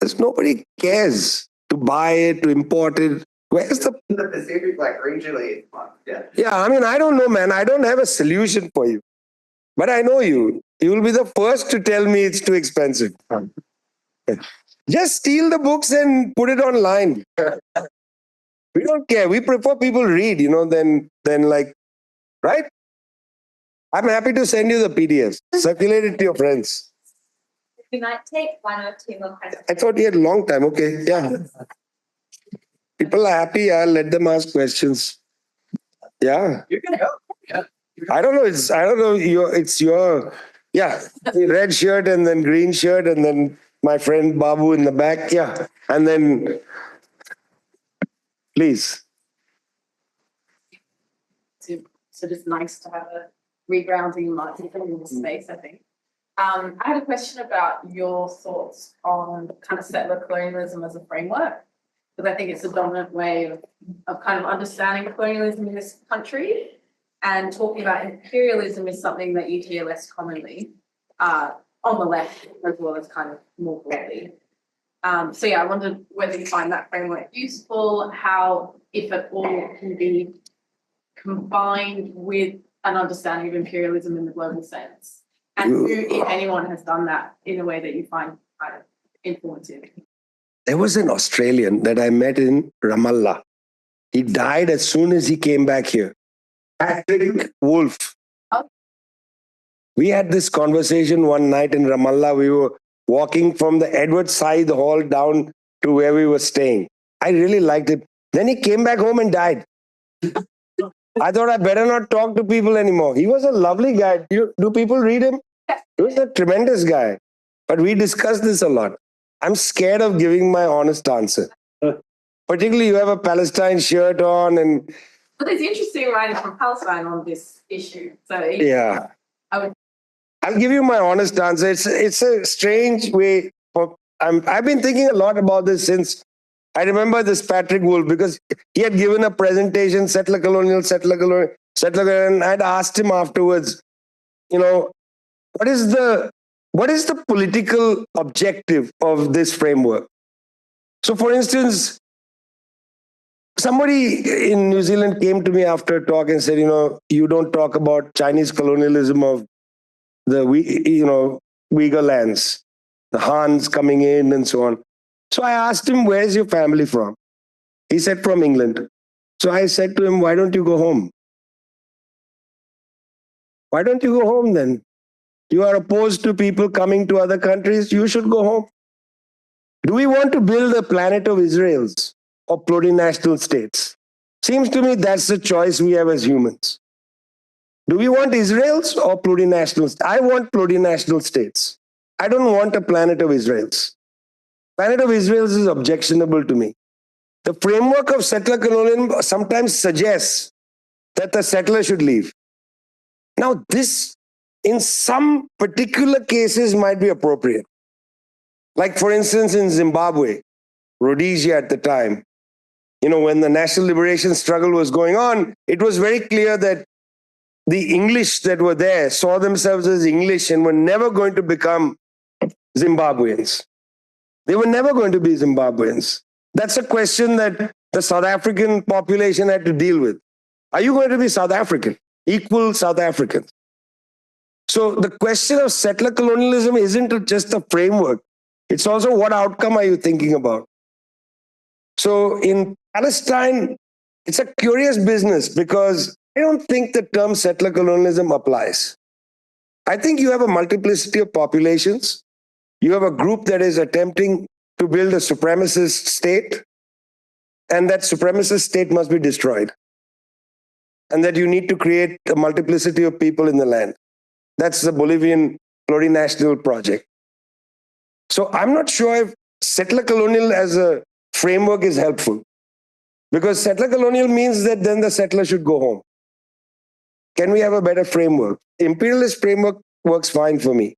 There's nobody cares to buy it, to import it. Where's the Pacific, like regionally? Yeah. Yeah, I mean, I don't know, man. I don't have a solution for you. But I know you. You will be the first to tell me it's too expensive. Just steal the books and put it online. We don't care. We prefer people read, than like, right? I'm happy to send you the PDFs. Circulate it to your friends. We might take one or two more questions. I thought you had a long time. Okay, yeah. People are happy. I'll let them ask questions. Yeah. You can help. Yeah. I don't know. It's your red shirt and then green shirt and then my friend Babu in the back. Yeah. And then please. So it's nice to have a regrounding in Marxism in this space, I think. I had a question about your thoughts on kind of settler colonialism as a framework, because I think it's a dominant way of kind of understanding colonialism in this country. And talking about imperialism is something that you hear less commonly on the left as well as kind of more broadly. So yeah, I wondered whether you find that framework useful, how, if at all, it can be combined with an understanding of imperialism in the global sense, and who, if anyone, has done that in a way that you find kind of informative. There was an Australian that I met in Ramallah. He died as soon as he came back here. Patrick Wolf. Oh. We had this conversation one night in Ramallah. We were walking from the Edward Said Hall down to where we were staying. I really liked it. Then he came back home and died. I thought I better not talk to people anymore. He was a lovely guy. Do people read him? He was a tremendous guy. But we discussed this a lot. I'm scared of giving my honest answer. Particularly, you have a Palestine shirt on and... But there's interesting writing from Palestine on this issue. So yeah. I'll give you my honest answer. It's a strange way. I've been thinking a lot about this since I remember this Patrick Wolf, because he had given a presentation, settler colonial, and I'd asked him afterwards, what is the political objective of this framework? So, for instance, somebody in New Zealand came to me after a talk and said, you don't talk about Chinese colonialism of the Uyghur lands, the Hans coming in and so on. So I asked him, where is your family from? He said, from England. So I said to him, why don't you go home? Why don't you go home then? You are opposed to people coming to other countries. You should go home. Do we want to build a planet of Israels or plurinational states? Seems to me that's the choice we have as humans. Do we want Israels or plurinational? I want plurinational states. I don't want a planet of Israels. Planet of Israels is objectionable to me. The framework of settler colonialism sometimes suggests that the settler should leave. Now, this, in some particular cases, might be appropriate. Like, for instance, in Zimbabwe, Rhodesia at the time, when the national liberation struggle was going on, it was very clear that the English that were there saw themselves as English and were never going to become Zimbabweans. They were never going to be Zimbabweans. That's a question that the South African population had to deal with. Are you going to be South African? Equal South Africans? So the question of settler colonialism isn't just a framework. It's also what outcome are you thinking about? So in Palestine, it's a curious business because I don't think the term settler colonialism applies. I think you have a multiplicity of populations. You have a group that is attempting to build a supremacist state, and that supremacist state must be destroyed. And that you need to create a multiplicity of people in the land. That's the Bolivian plurinational project. So I'm not sure if settler colonial as a framework is helpful. Because settler colonial means that then the settler should go home. Can we have a better framework? Imperialist framework works fine for me.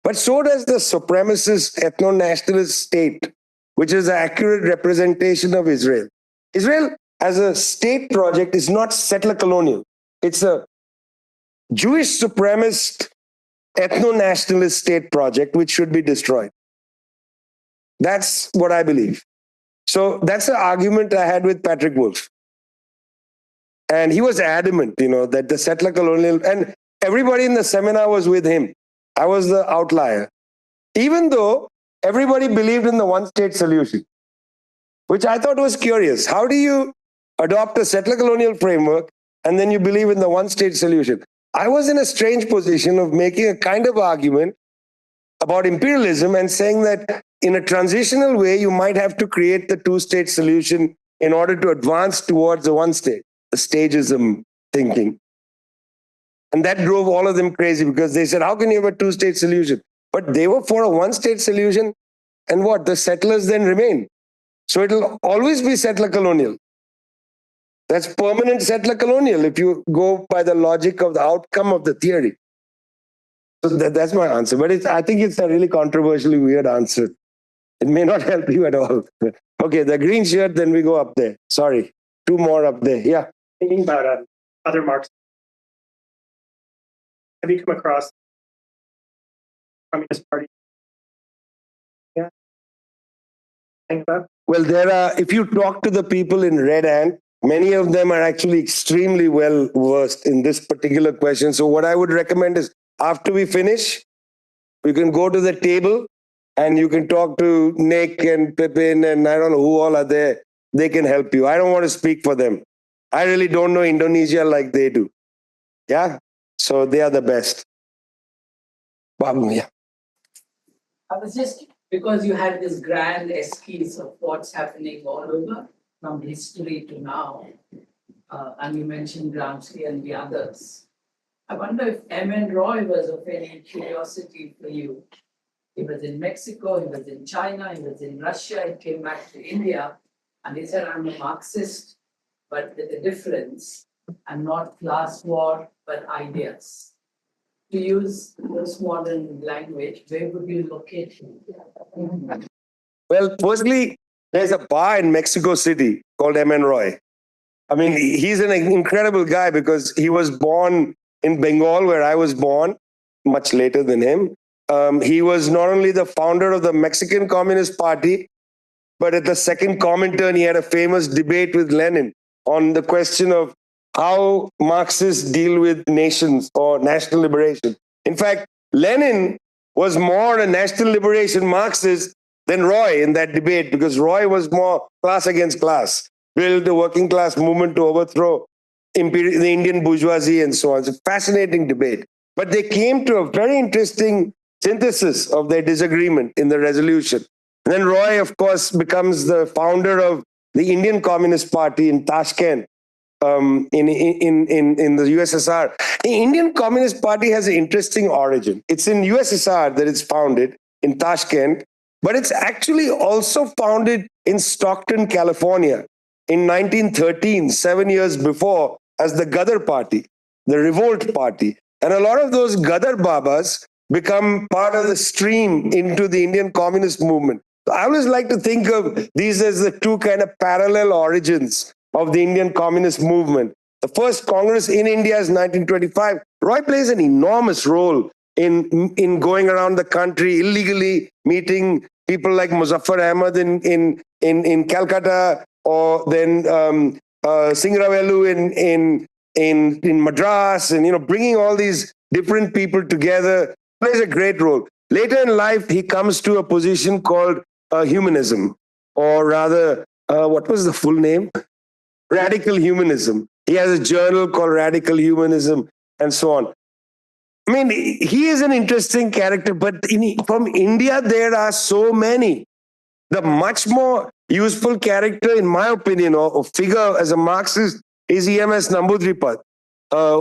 But so does the supremacist ethno-nationalist state, which is an accurate representation of Israel. Israel as a state project is not settler colonial. It's a Jewish supremacist ethno-nationalist state project which should be destroyed. That's what I believe. So that's the argument I had with Patrick Wolf. And he was adamant, that the settler colonial, and everybody in the seminar was with him. I was the outlier. Even though everybody believed in the one-state solution, which I thought was curious. How do you adopt a settler colonial framework and then you believe in the one-state solution? I was in a strange position of making a kind of argument about imperialism and saying that in a transitional way, you might have to create the two-state solution in order to advance towards the one-state, the stagism thinking. And that drove all of them crazy because they said, how can you have a two-state solution? But they were for a one-state solution, and what? The settlers then remain. So it'll always be settler colonial. That's permanent settler colonial if you go by the logic of the outcome of the theory. So that's my answer. But I think it's a really controversially weird answer. It may not help you at all. Okay, the green shirt, then we go up there. Sorry, two more up there. Yeah. Thinking about other Marxists, have you come across Communist Party? Yeah. Think about? Well, there are, if you talk to the people in Red Ant, many of them are actually extremely well versed in this particular question. So what I would recommend is after we finish, you can go to the table and you can talk to Nick and Pippin and I don't know who all are there. They can help you. I don't want to speak for them. I really don't know Indonesia like they do. Yeah? So they are the best. Yeah. I was just, because you had this grand esquisse of what's happening all over, from history to now, and you mentioned Gramsci and the others. I wonder if M.N. Roy was of any curiosity for you. He was in Mexico, he was in China, he was in Russia, he came back to India, and he said, I'm a Marxist, but with a difference. I'm not class war, but ideas. To use postmodern language, where would you locate him? Well, firstly, there's a bar in Mexico City called M.N. Roy. I mean, he's an incredible guy because he was born in Bengal, where I was born, much later than him. He was not only the founder of the Mexican Communist Party, but at the second Comintern, he had a famous debate with Lenin on the question of how Marxists deal with nations or national liberation. In fact, Lenin was more a national liberation Marxist than Roy in that debate, because Roy was more class against class, build a working class movement to overthrow the Indian bourgeoisie and so on. It's a fascinating debate. But they came to a very interesting synthesis of their disagreement in the resolution. And then Roy, of course, becomes the founder of the Indian Communist Party in Tashkent, in the USSR. The Indian Communist Party has an interesting origin. It's in USSR that it's founded, in Tashkent, but it's actually also founded in Stockton, California, in 1913, 7 years before, as the Ghadar Party, the Revolt Party. And a lot of those Ghadar Babas become part of the stream into the Indian Communist movement. So I always like to think of these as the two kind of parallel origins of the Indian Communist movement. The first Congress in India is 1925. Roy plays an enormous role in going around the country illegally, meeting people like Muzaffar Ahmad in Calcutta, or then Singravelu in Madras, and bringing all these different people together. Plays a great role. Later in life, he comes to a position called humanism, or rather, what was the full name? Radical humanism. He has a journal called Radical Humanism, and so on. I mean, he is an interesting character, but from India, there are so many. The much more useful character, in my opinion, or figure as a Marxist is E.M.S. Namboodiripad,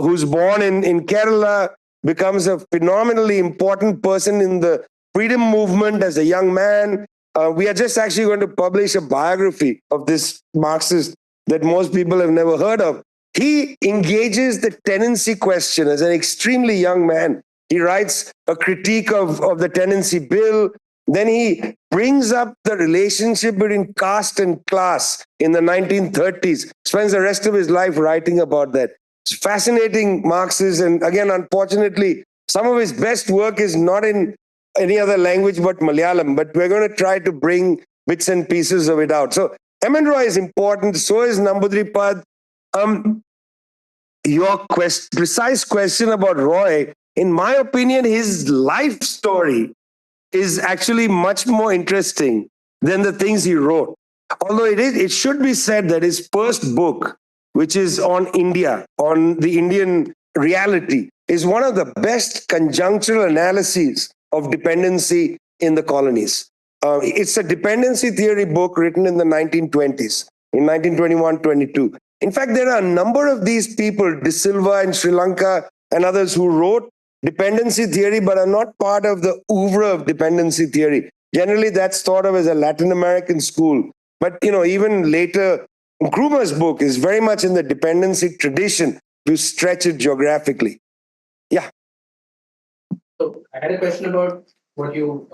who's born in Kerala, becomes a phenomenally important person in the freedom movement as a young man. We are just actually going to publish a biography of this Marxist that most people have never heard of. He engages the tenancy question as an extremely young man. He writes a critique of the tenancy bill. Then he brings up the relationship between caste and class in the 1930s, spends the rest of his life writing about that. It's fascinating Marxist, and again, unfortunately, some of his best work is not in any other language but Malayalam, but we're going to try to bring bits and pieces of it out. So M.N. Roy is important, so is Namboodiripad. your precise question about Roy, in my opinion, his life story is actually much more interesting than the things he wrote. Although it should be said that his first book, which is on India, on the Indian reality, is one of the best conjunctural analyses of dependency in the colonies. It's a dependency theory book written in the 1920s, in 1921-22. In fact, there are a number of these people, De Silva in Sri Lanka and others, who wrote dependency theory but are not part of the oeuvre of dependency theory. Generally, that's thought of as a Latin American school. But, even later, Nkrumah's book is very much in the dependency tradition to stretch it geographically. Yeah. So I had a question about what you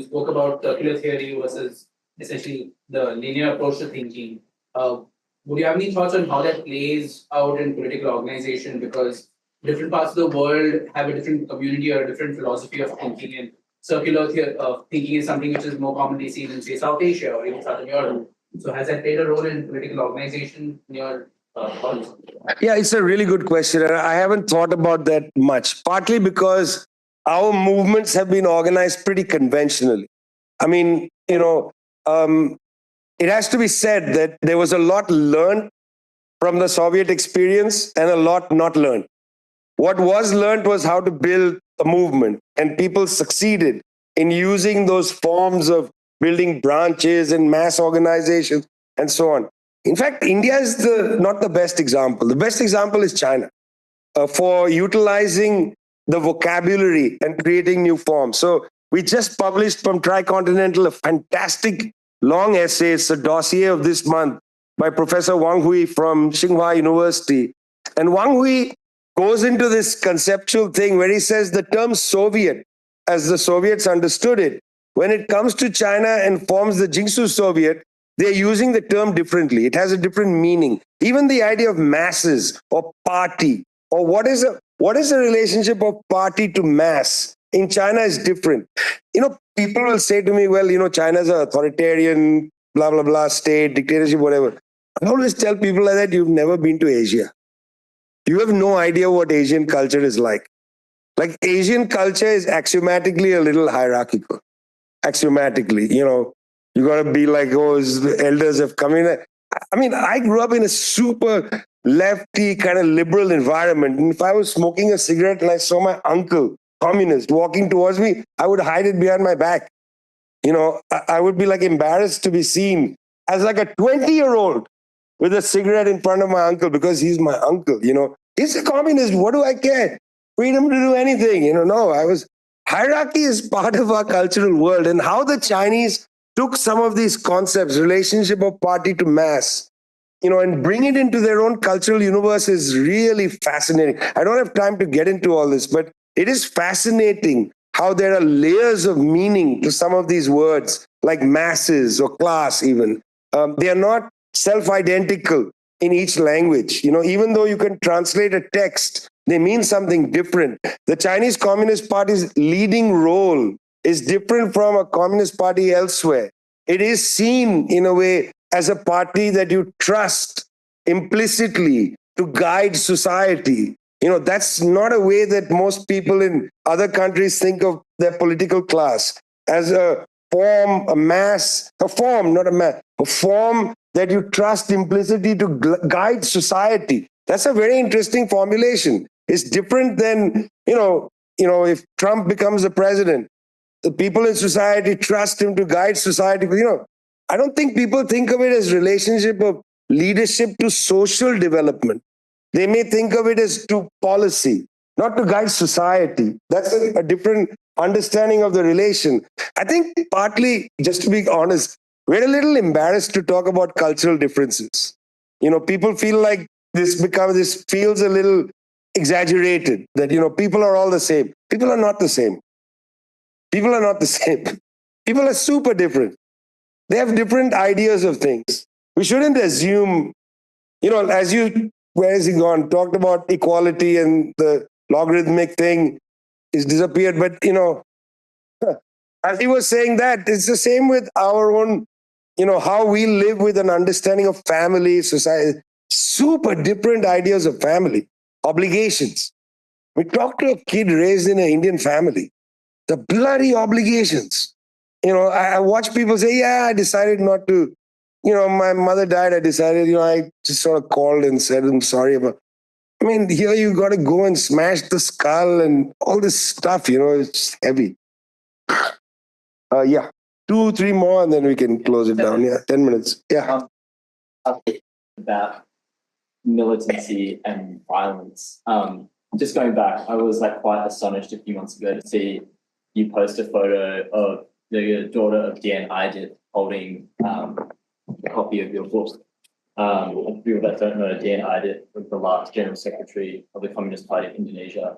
spoke about circular theory versus essentially the linear approach to thinking. Would you have any thoughts on how that plays out in political organization? Because different parts of the world have a different community or a different philosophy of thinking, and circular thinking is something which is more commonly seen in, say, South Asia or even Southern Europe. So has that played a role in political organization in your thoughts? Yeah, it's a really good question. And I haven't thought about that much, partly because our movements have been organized pretty conventionally. I mean, it has to be said that there was a lot learned from the Soviet experience and a lot not learned. What was learned was how to build a movement, and people succeeded in using those forms of building branches and mass organizations and so on. In fact, India is not the best example. The best example is China for utilizing the vocabulary and creating new forms. So we just published from Tricontinental a fantastic long essay. It's a dossier of this month by Professor Wang Hui from Tsinghua University. And Wang Hui goes into this conceptual thing where he says the term Soviet, as the Soviets understood it, when it comes to China and forms the Jingsu Soviet, they're using the term differently. It has a different meaning. Even the idea of masses or party, or what is the relationship of party to mass in China is different. People will say to me, well, China's an authoritarian, blah, blah, blah, state, dictatorship, whatever. I always tell people like that, you've never been to Asia. You have no idea what Asian culture is like. Like, Asian culture is axiomatically a little hierarchical. Axiomatically, you got to be like, the elders have come in. I mean, I grew up in a super lefty kind of liberal environment. And if I was smoking a cigarette and I saw my uncle, communist, walking towards me, I would hide it behind my back. I would be like embarrassed to be seen as like a 20-year-old with a cigarette in front of my uncle because he's my uncle. He's a communist. What do I care? Freedom to do anything. Hierarchy is part of our cultural world, and how the Chinese took some of these concepts, relationship of party to mass, and bring it into their own cultural universe is really fascinating. I don't have time to get into all this, but it is fascinating how there are layers of meaning to some of these words, like masses or class even. They are not self-identical in each language. Even though you can translate a text, they mean something different. The Chinese Communist Party's leading role is different from a Communist Party elsewhere. It is seen in a way as a party that you trust implicitly to guide society. That's not a way that most people in other countries think of their political class, as a form, a form that you trust implicitly to guide society. That's a very interesting formulation. It's different than, if Trump becomes the president, the people in society trust him to guide society. But, I don't think people think of it as relationship of leadership to social development. They may think of it as to policy, not to guide society. That's a different understanding of the relation. I think partly, just to be honest, we're a little embarrassed to talk about cultural differences. People feel like this feels a little exaggerated, that, people are all the same. People are not the same. People are not the same. People are super different. They have different ideas of things. We shouldn't assume, where has he gone? Talked about equality and the logarithmic thing is disappeared. But, as he was saying that, it's the same with our own, how we live with an understanding of family, society. Super different ideas of family. obligations. We talk to a kid raised in an Indian family. The bloody obligations. I watch people say, yeah, I decided not to. My mother died. I decided, I just sort of called and said, I'm sorry about. I mean, here you got to go and smash the skull and all this stuff, it's heavy. Yeah. 2, 3 more and then we can close it down. Yeah, 10 minutes. Yeah. About militancy and violence. Just going back, I was quite astonished a few months ago to see you post a photo of the daughter of Dian Aydin holding a copy of your book. For people that don't know, Dian Aydin was the last General Secretary of the Communist Party of Indonesia,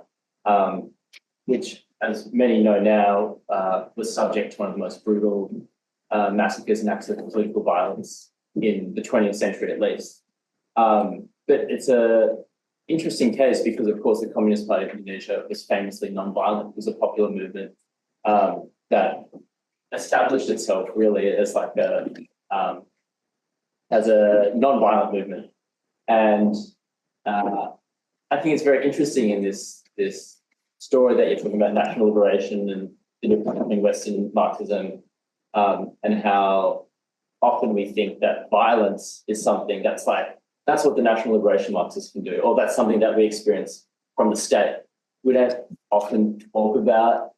which, as many know now, was subject to one of the most brutal massacres and acts of political violence in the 20th century at least. But it's a interesting case because, of course, the Communist Party of Indonesia was famously non-violent. It was a popular movement that established itself really as a non-violent movement. And I think it's very interesting in this story that you're talking about national liberation and the difference between Western Marxism and how often we think that violence is something that's what the national liberation Marxists can do, or that's something that we experience from the state. We don't often talk about.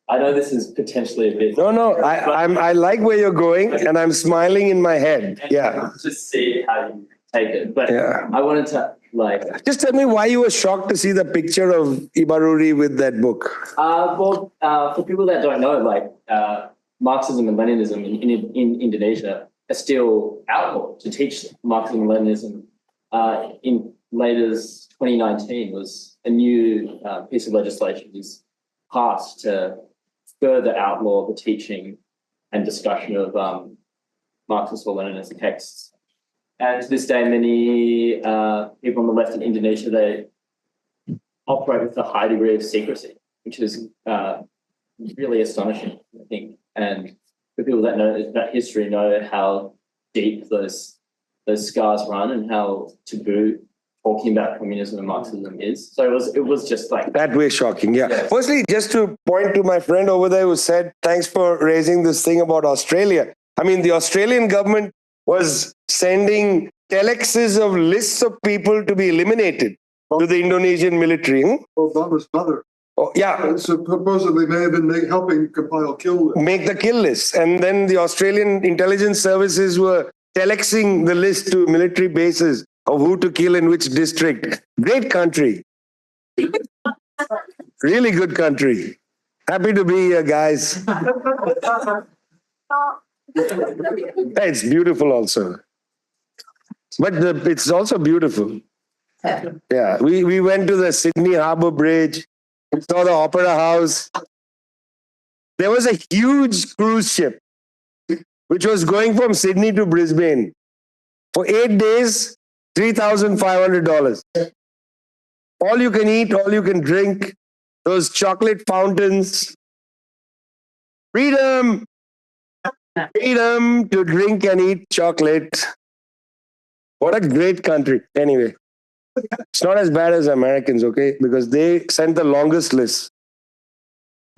I know this is potentially a bit. No. I like where you're going, and I'm smiling in my head. Yeah. Just see how you take it, but yeah. I wanted to Just tell me why you were shocked to see the picture of Ibaruri with that book. Well, for people that don't know, Marxism and Leninism in Indonesia are still outlawed. To teach Marxism and Leninism in Later's 2019 was a new piece of legislation is passed to further outlaw the teaching and discussion of Marxist or Leninist texts. And to this day, many people on the left in Indonesia, they operate with a high degree of secrecy, which is really astonishing, I think. And for people that know that history know how deep those scars run and how taboo talking about communism and Marxism is. So it was just that way shocking. Yeah. Yes. Firstly, just to point to my friend over there who said, thanks for raising this thing about Australia. I mean, the Australian government was sending telexes of lists of people to be eliminated to the Indonesian military. Obama's mother. Oh, yeah. Supposedly may have been helping compile kill lists. Make the kill list. And then the Australian intelligence services were telexing the list to military bases of who to kill in which district. Great country. Really good country. Happy to be here, guys. It's beautiful also. But it's also beautiful. Yeah, we went to the Sydney Harbour Bridge. We saw the Opera House. There was a huge cruise ship which was going from Sydney to Brisbane. For 8 days, $3,500. All you can eat, all you can drink, those chocolate fountains. Freedom! Freedom to drink and eat chocolate. What a great country. Anyway, it's not as bad as Americans, okay? Because they sent the longest list.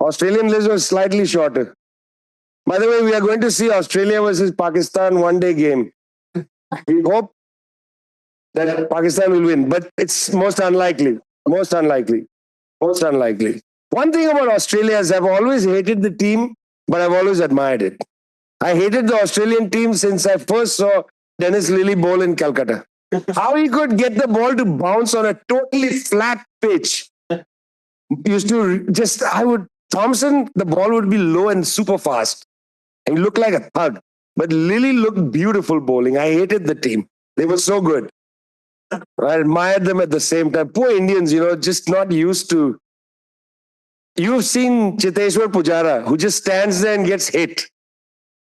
Australian list was slightly shorter. By the way, we are going to see Australia versus Pakistan one-day game. We hope that Pakistan will win, but it's most unlikely. Most unlikely. Most unlikely. One thing about Australia is I've always hated the team, but I've always admired it. I hated the Australian team since I first saw Dennis Lilly bowl in Calcutta. How he could get the ball to bounce on a totally flat pitch. Thompson, the ball would be low and super fast. He looked like a thug. But Lilly looked beautiful bowling. I hated the team. They were so good. I admired them at the same time. Poor Indians, just not used to. You've seen Chiteshwar Pujara, who just stands there and gets hit.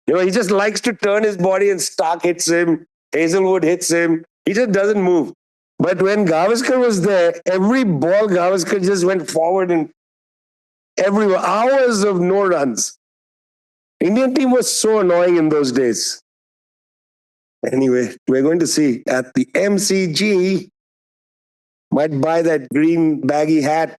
He just likes to turn his body and Stark hits him. Hazelwood hits him. He just doesn't move. But when Gavaskar was there, every ball Gavaskar just went forward and hours of no runs. Indian team was so annoying in those days. Anyway, we're going to see at the MCG Might buy that green baggy hat.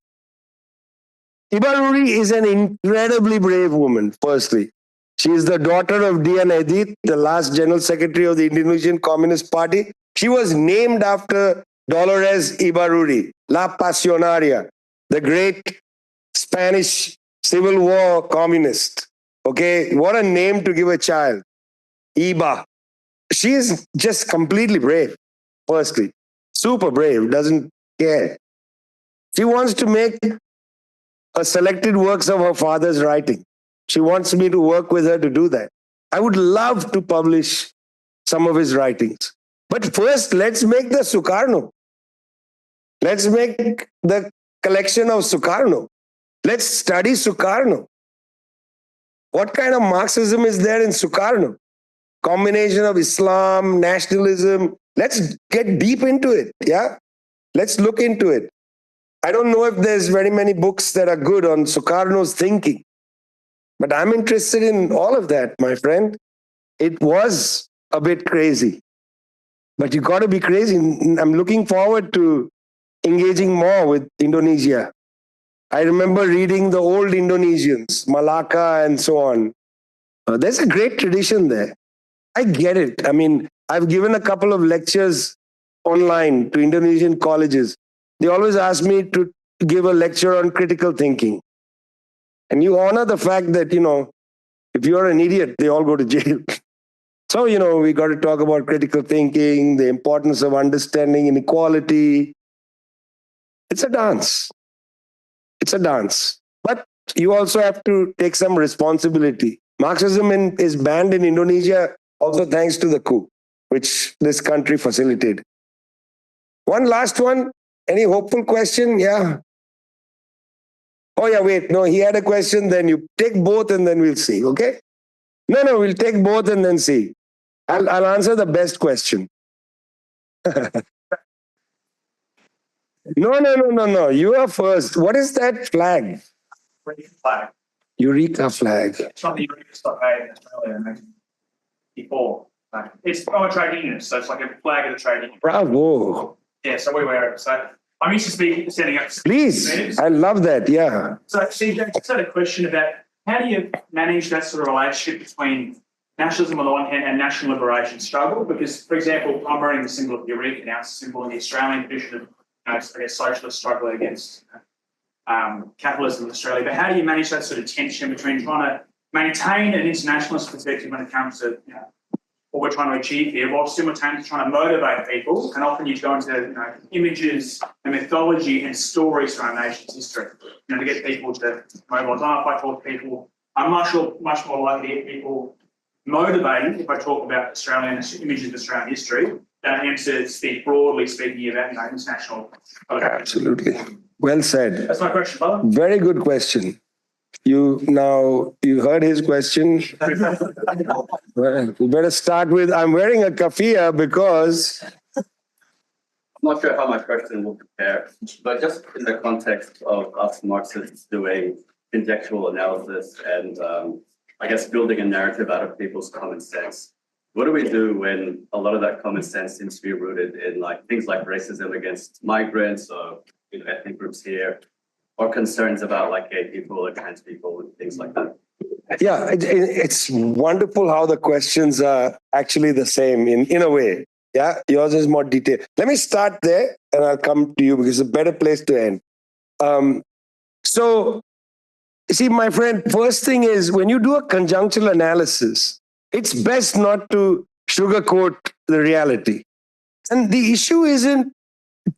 Ibaruri is an incredibly brave woman, firstly. She is the daughter of Dian Edith, the last General Secretary of the Indonesian Communist Party. She was named after Dolores Ibaruri, La Pasionaria, the great Spanish Civil War communist. Okay, what a name to give a child. Iba. She is just completely brave, firstly. Super brave, doesn't care. She wants to make a selected works of her father's writing. She wants me to work with her to do that. I would love to publish some of his writings. But first, let's make the Sukarno. Let's make the collection of Sukarno. Let's study Sukarno. What kind of Marxism is there in Sukarno? Combination of Islam, nationalism. Let's get deep into it. Yeah? Let's look into it. I don't know if there's very many books that are good on Sukarno's thinking, but I'm interested in all of that, my friend. It was a bit crazy, but you got to be crazy. I'm looking forward to engaging more with Indonesia. I remember reading the old Indonesians, Malacca and so on. There's a great tradition there. I get it. I mean, I've given a couple of lectures online to Indonesian colleges. They always ask me to give a lecture on critical thinking. And you honor the fact that, if you're an idiot, they all go to jail. So, we got to talk about critical thinking, the importance of understanding inequality. It's a dance. It's a dance. But you also have to take some responsibility. Marxism is banned in Indonesia also thanks to the coup, which this country facilitated. One last one. Any hopeful question? Yeah. Oh, yeah, wait. No, he had a question. Then you take both and then we'll see. Okay? No, we'll take both and then see. I'll answer the best question. No. You are first. What is that flag? Eureka flag. Eureka flag. It's not the Eureka stockade in Australia, before. It's from a trade union, so it's like a flag of the trade union. Bravo. Yeah, so we wear it. So I'm used to setting up. Please, I love that. Yeah. So, CJ, I just had a question about how do you manage that sort of relationship between nationalism on the one hand and national liberation struggle? Because, for example, I'm wearing the symbol of Eureka now, it's a symbol in the Australian tradition of, I guess, socialist struggle against capitalism in Australia. But how do you manage that sort of tension between trying to maintain an internationalist perspective when it comes to what we're trying to achieve here, while simultaneously trying to motivate people? And often you go into images and mythology and stories from our nation's history, to get people to mobilise. If I talk to people, I'm much more likely to get people motivated if I talk about Australian images of Australian history than I am to speak broadly speaking about international. Absolutely. Well said. That's my question, brother. Very good question. You heard his question. Well, we better start with, I'm wearing a kafia because... I'm not sure how my question will compare, but just in the context of us Marxists doing contextual analysis and I guess building a narrative out of people's common sense, what do we do when a lot of that common sense seems to be rooted in things like racism against migrants or ethnic groups here, or concerns about gay people or trans people and things like that? Yeah, it's wonderful how the questions are actually the same in a way. Yeah, yours is more detailed. Let me start there and I'll come to you because it's a better place to end. So, see, my friend, first thing is when you do a conjunctural analysis, it's best not to sugarcoat the reality. And the issue isn't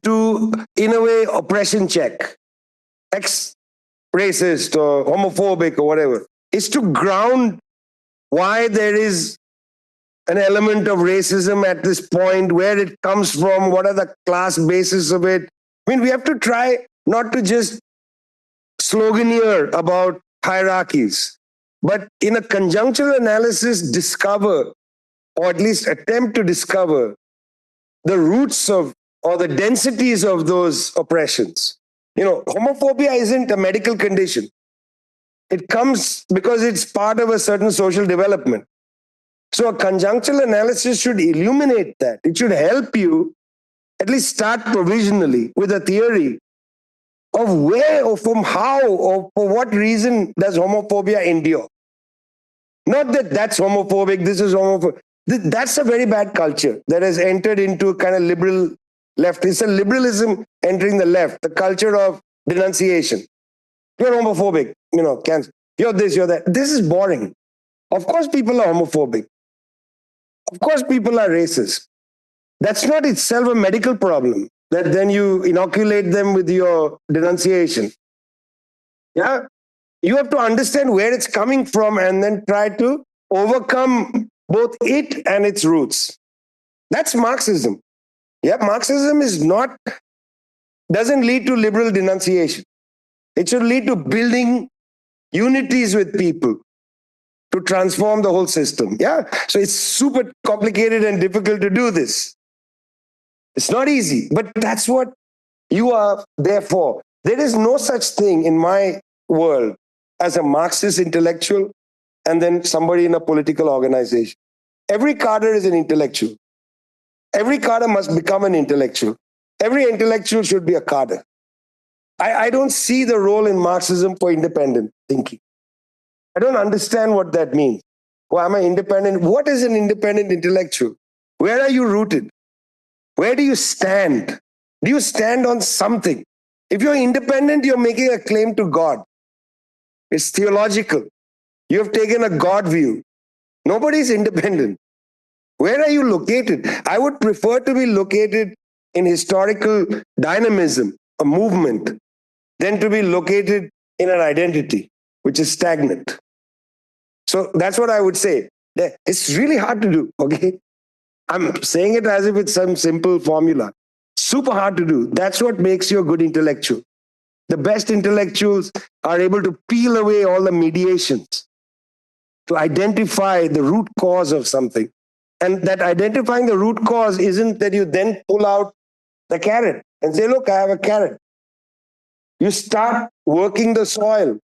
to, in a way, oppression check, ex-racist or homophobic or whatever. It's to ground why there is an element of racism at this point, where it comes from, what are the class basis of it. I mean, we have to try not to just sloganeer about hierarchies, but in a conjunctural analysis, discover, or at least attempt to discover, the roots of or the densities of those oppressions. Homophobia isn't a medical condition. It comes because it's part of a certain social development. So a conjunctural analysis should illuminate that. It should help you at least start provisionally with a theory of where or from how or for what reason does homophobia endure. Not that that's homophobic, this is homophobic. That's a very bad culture that has entered into a kind of liberal left. It's a liberalism entering the left, the culture of denunciation. You're homophobic, cancer. You're this, you're that. This is boring. Of course people are homophobic. Of course people are racist. That's not itself a medical problem that then you inoculate them with your denunciation. Yeah? You have to understand where it's coming from and then try to overcome both it and its roots. That's Marxism. Yeah, Marxism doesn't lead to liberal denunciation. It should lead to building unities with people to transform the whole system. Yeah, so it's super complicated and difficult to do this. It's not easy, but that's what you are there for. There is no such thing in my world as a Marxist intellectual and then somebody in a political organization. Every cadre is an intellectual. Every cadre must become an intellectual. Every intellectual should be a cadre. I don't see the role in Marxism for independent thinking. I don't understand what that means. Well, am I independent? What is an independent intellectual? Where are you rooted? Where do you stand? Do you stand on something? If you're independent, you're making a claim to God. It's theological. You have taken a God view. Nobody's independent. Where are you located? I would prefer to be located in historical dynamism, a movement, than to be located in an identity, which is stagnant. So that's what I would say. It's really hard to do, okay? I'm saying it as if it's some simple formula. Super hard to do. That's what makes you a good intellectual. The best intellectuals are able to peel away all the mediations to identify the root cause of something. And that identifying the root cause isn't that you then pull out the carrot and say, look, I have a carrot. You start working the soil.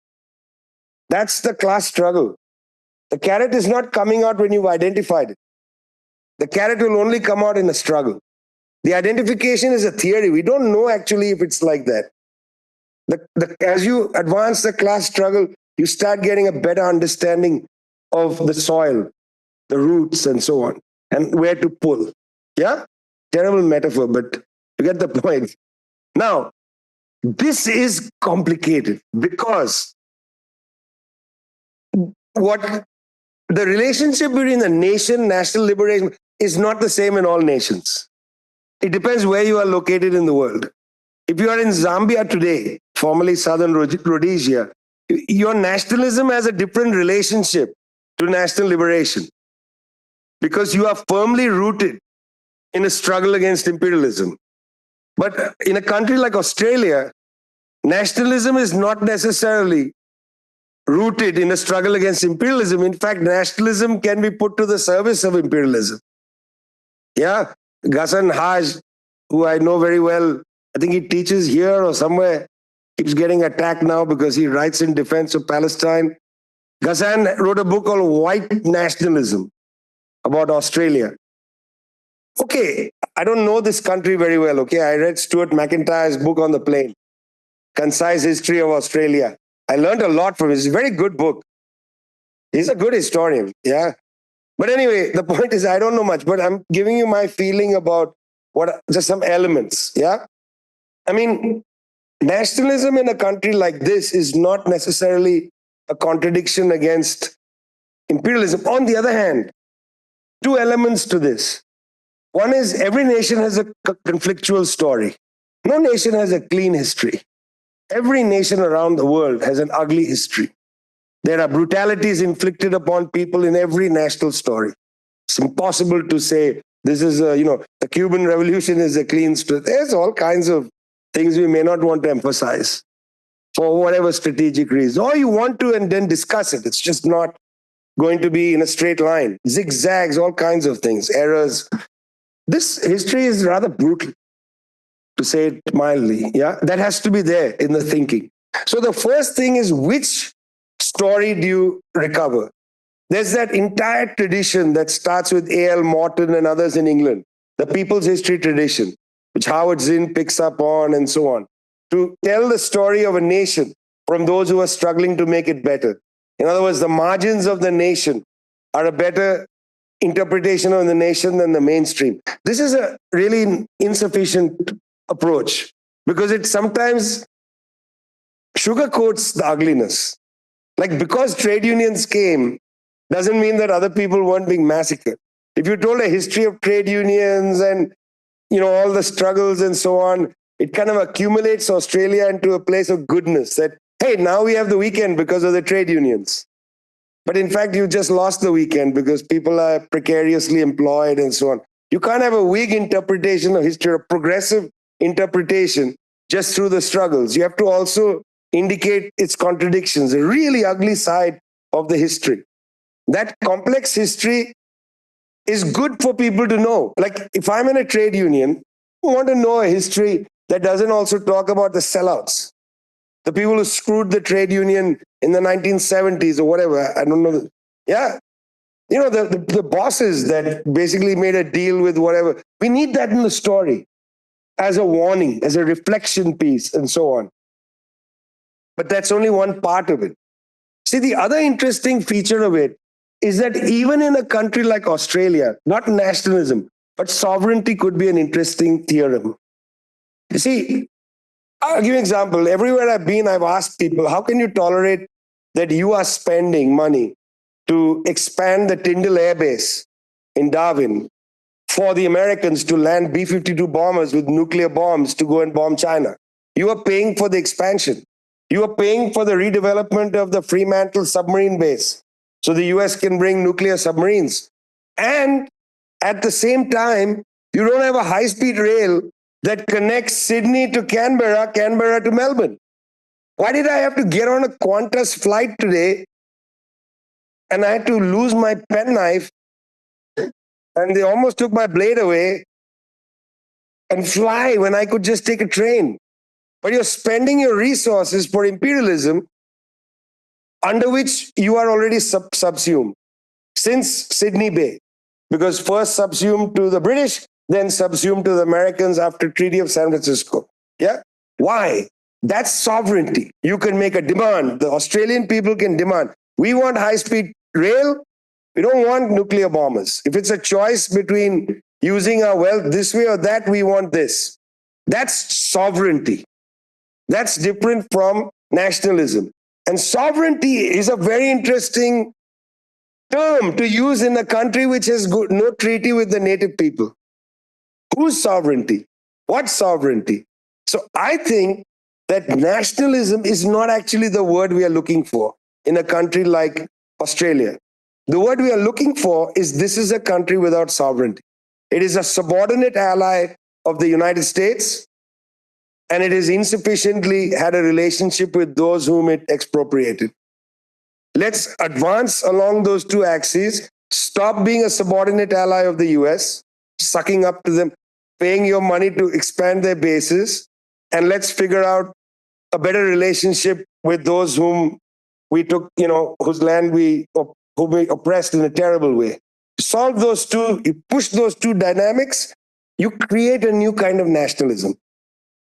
That's the class struggle. The carrot is not coming out when you've identified it. The carrot will only come out in a struggle. The identification is a theory. We don't know actually if it's like that. As you advance the class struggle, you start getting a better understanding of the soil, the roots, and so on, and where to pull. Yeah? Terrible metaphor, but you get the point. Now, this is complicated because what the relationship between the nation, national liberation, is not the same in all nations. It depends where you are located in the world. If you are in Zambia today, formerly Southern Rhodesia, your nationalism has a different relationship to national liberation because you are firmly rooted in a struggle against imperialism. But in a country like Australia, nationalism is not necessarily rooted in a struggle against imperialism. In fact, nationalism can be put to the service of imperialism. Yeah, Ghassan Haj, who I know very well, I think he teaches here or somewhere, keeps getting attacked now because he writes in defense of Palestine. Ghassan wrote a book called White Nationalism about Australia. Okay, I don't know this country very well, okay? I read Stuart McIntyre's book on the plane, Concise History of Australia. I learned a lot from it. It's a very good book. He's a good historian, yeah? But anyway, the point is I don't know much, but I'm giving you my feeling about just some elements, yeah? I mean, nationalism in a country like this is not necessarily a contradiction against imperialism. On the other hand, two elements to this. One is every nation has a conflictual story. No nation has a clean history. Every nation around the world has an ugly history. There are brutalities inflicted upon people in every national story. It's impossible to say this is the Cuban Revolution is a clean story. There's all kinds of things we may not want to emphasize for whatever strategic reason. Or you want to and then discuss it. It's just not going to be in a straight line. Zigzags, all kinds of things, errors. This history is rather brutal, to say it mildly. Yeah, that has to be there in the thinking. So the first thing is, which story do you recover? There's that entire tradition that starts with A.L. Morton and others in England, the people's history tradition, which Howard Zinn picks up on and so on, to tell the story of a nation from those who are struggling to make it better. In other words, the margins of the nation are a better interpretation of the nation than the mainstream. This is a really insufficient approach because it sometimes sugarcoats the ugliness. Like, because trade unions came doesn't mean that other people weren't being massacred. If you told a history of trade unions and, all the struggles and so on, it kind of accumulates Australia into a place of goodness that, hey, now we have the weekend because of the trade unions. But in fact, you just lost the weekend because people are precariously employed and so on. You can't have a weak interpretation of history, a progressive interpretation just through the struggles. You have to also indicate its contradictions, a really ugly side of the history. That complex history is good for people to know. Like, if I'm in a trade union, I want to know a history that doesn't also talk about the sellouts, the people who screwed the trade union in the 1970s or whatever. I don't know. Yeah. The bosses that basically made a deal with whatever. We need that in the story as a warning, as a reflection piece, and so on. But that's only one part of it. See, the other interesting feature of it is that even in a country like Australia, not nationalism, but sovereignty could be an interesting theorem. You see, I'll give you an example. Everywhere I've been, I've asked people, how can you tolerate that you are spending money to expand the Tyndall Air Base in Darwin for the Americans to land B-52 bombers with nuclear bombs to go and bomb China? You are paying for the expansion. You are paying for the redevelopment of the Fremantle submarine base so the US can bring nuclear submarines. And at the same time, you don't have a high-speed rail that connects Sydney to Canberra, Canberra to Melbourne. Why did I have to get on a Qantas flight today and I had to lose my penknife and they almost took my blade away and fly when I could just take a train? But you're spending your resources for imperialism under which you are already subsumed since Sydney Bay. Because first subsumed to the British, then subsumed to the Americans after Treaty of San Francisco. Yeah? Why? That's sovereignty. You can make a demand. The Australian people can demand. We want high-speed rail. We don't want nuclear bombers. If it's a choice between using our wealth this way or that, we want this. That's sovereignty. That's different from nationalism. And sovereignty is a very interesting term to use in a country which has no treaty with the native people. Whose sovereignty? What sovereignty? So I think that nationalism is not actually the word we are looking for in a country like Australia. The word we are looking for is this is a country without sovereignty. It is a subordinate ally of the United States, and it has insufficiently had a relationship with those whom it expropriated. Let's advance along those two axes, stop being a subordinate ally of the US, sucking up to them, paying your money to expand their bases, and let's figure out a better relationship with those whom we took, whose land we oppressed in a terrible way. Solve those two, you push those two dynamics, you create a new kind of nationalism.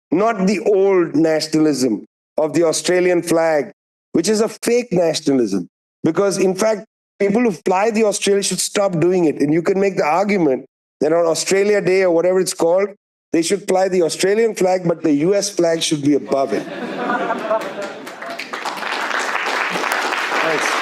Not the old nationalism of the Australian flag, which is a fake nationalism. Because in fact, people who fly the Australia should stop doing it. And you can make the argument that on Australia Day or whatever it's called, they should fly the Australian flag, but the US flag should be above it. Thanks.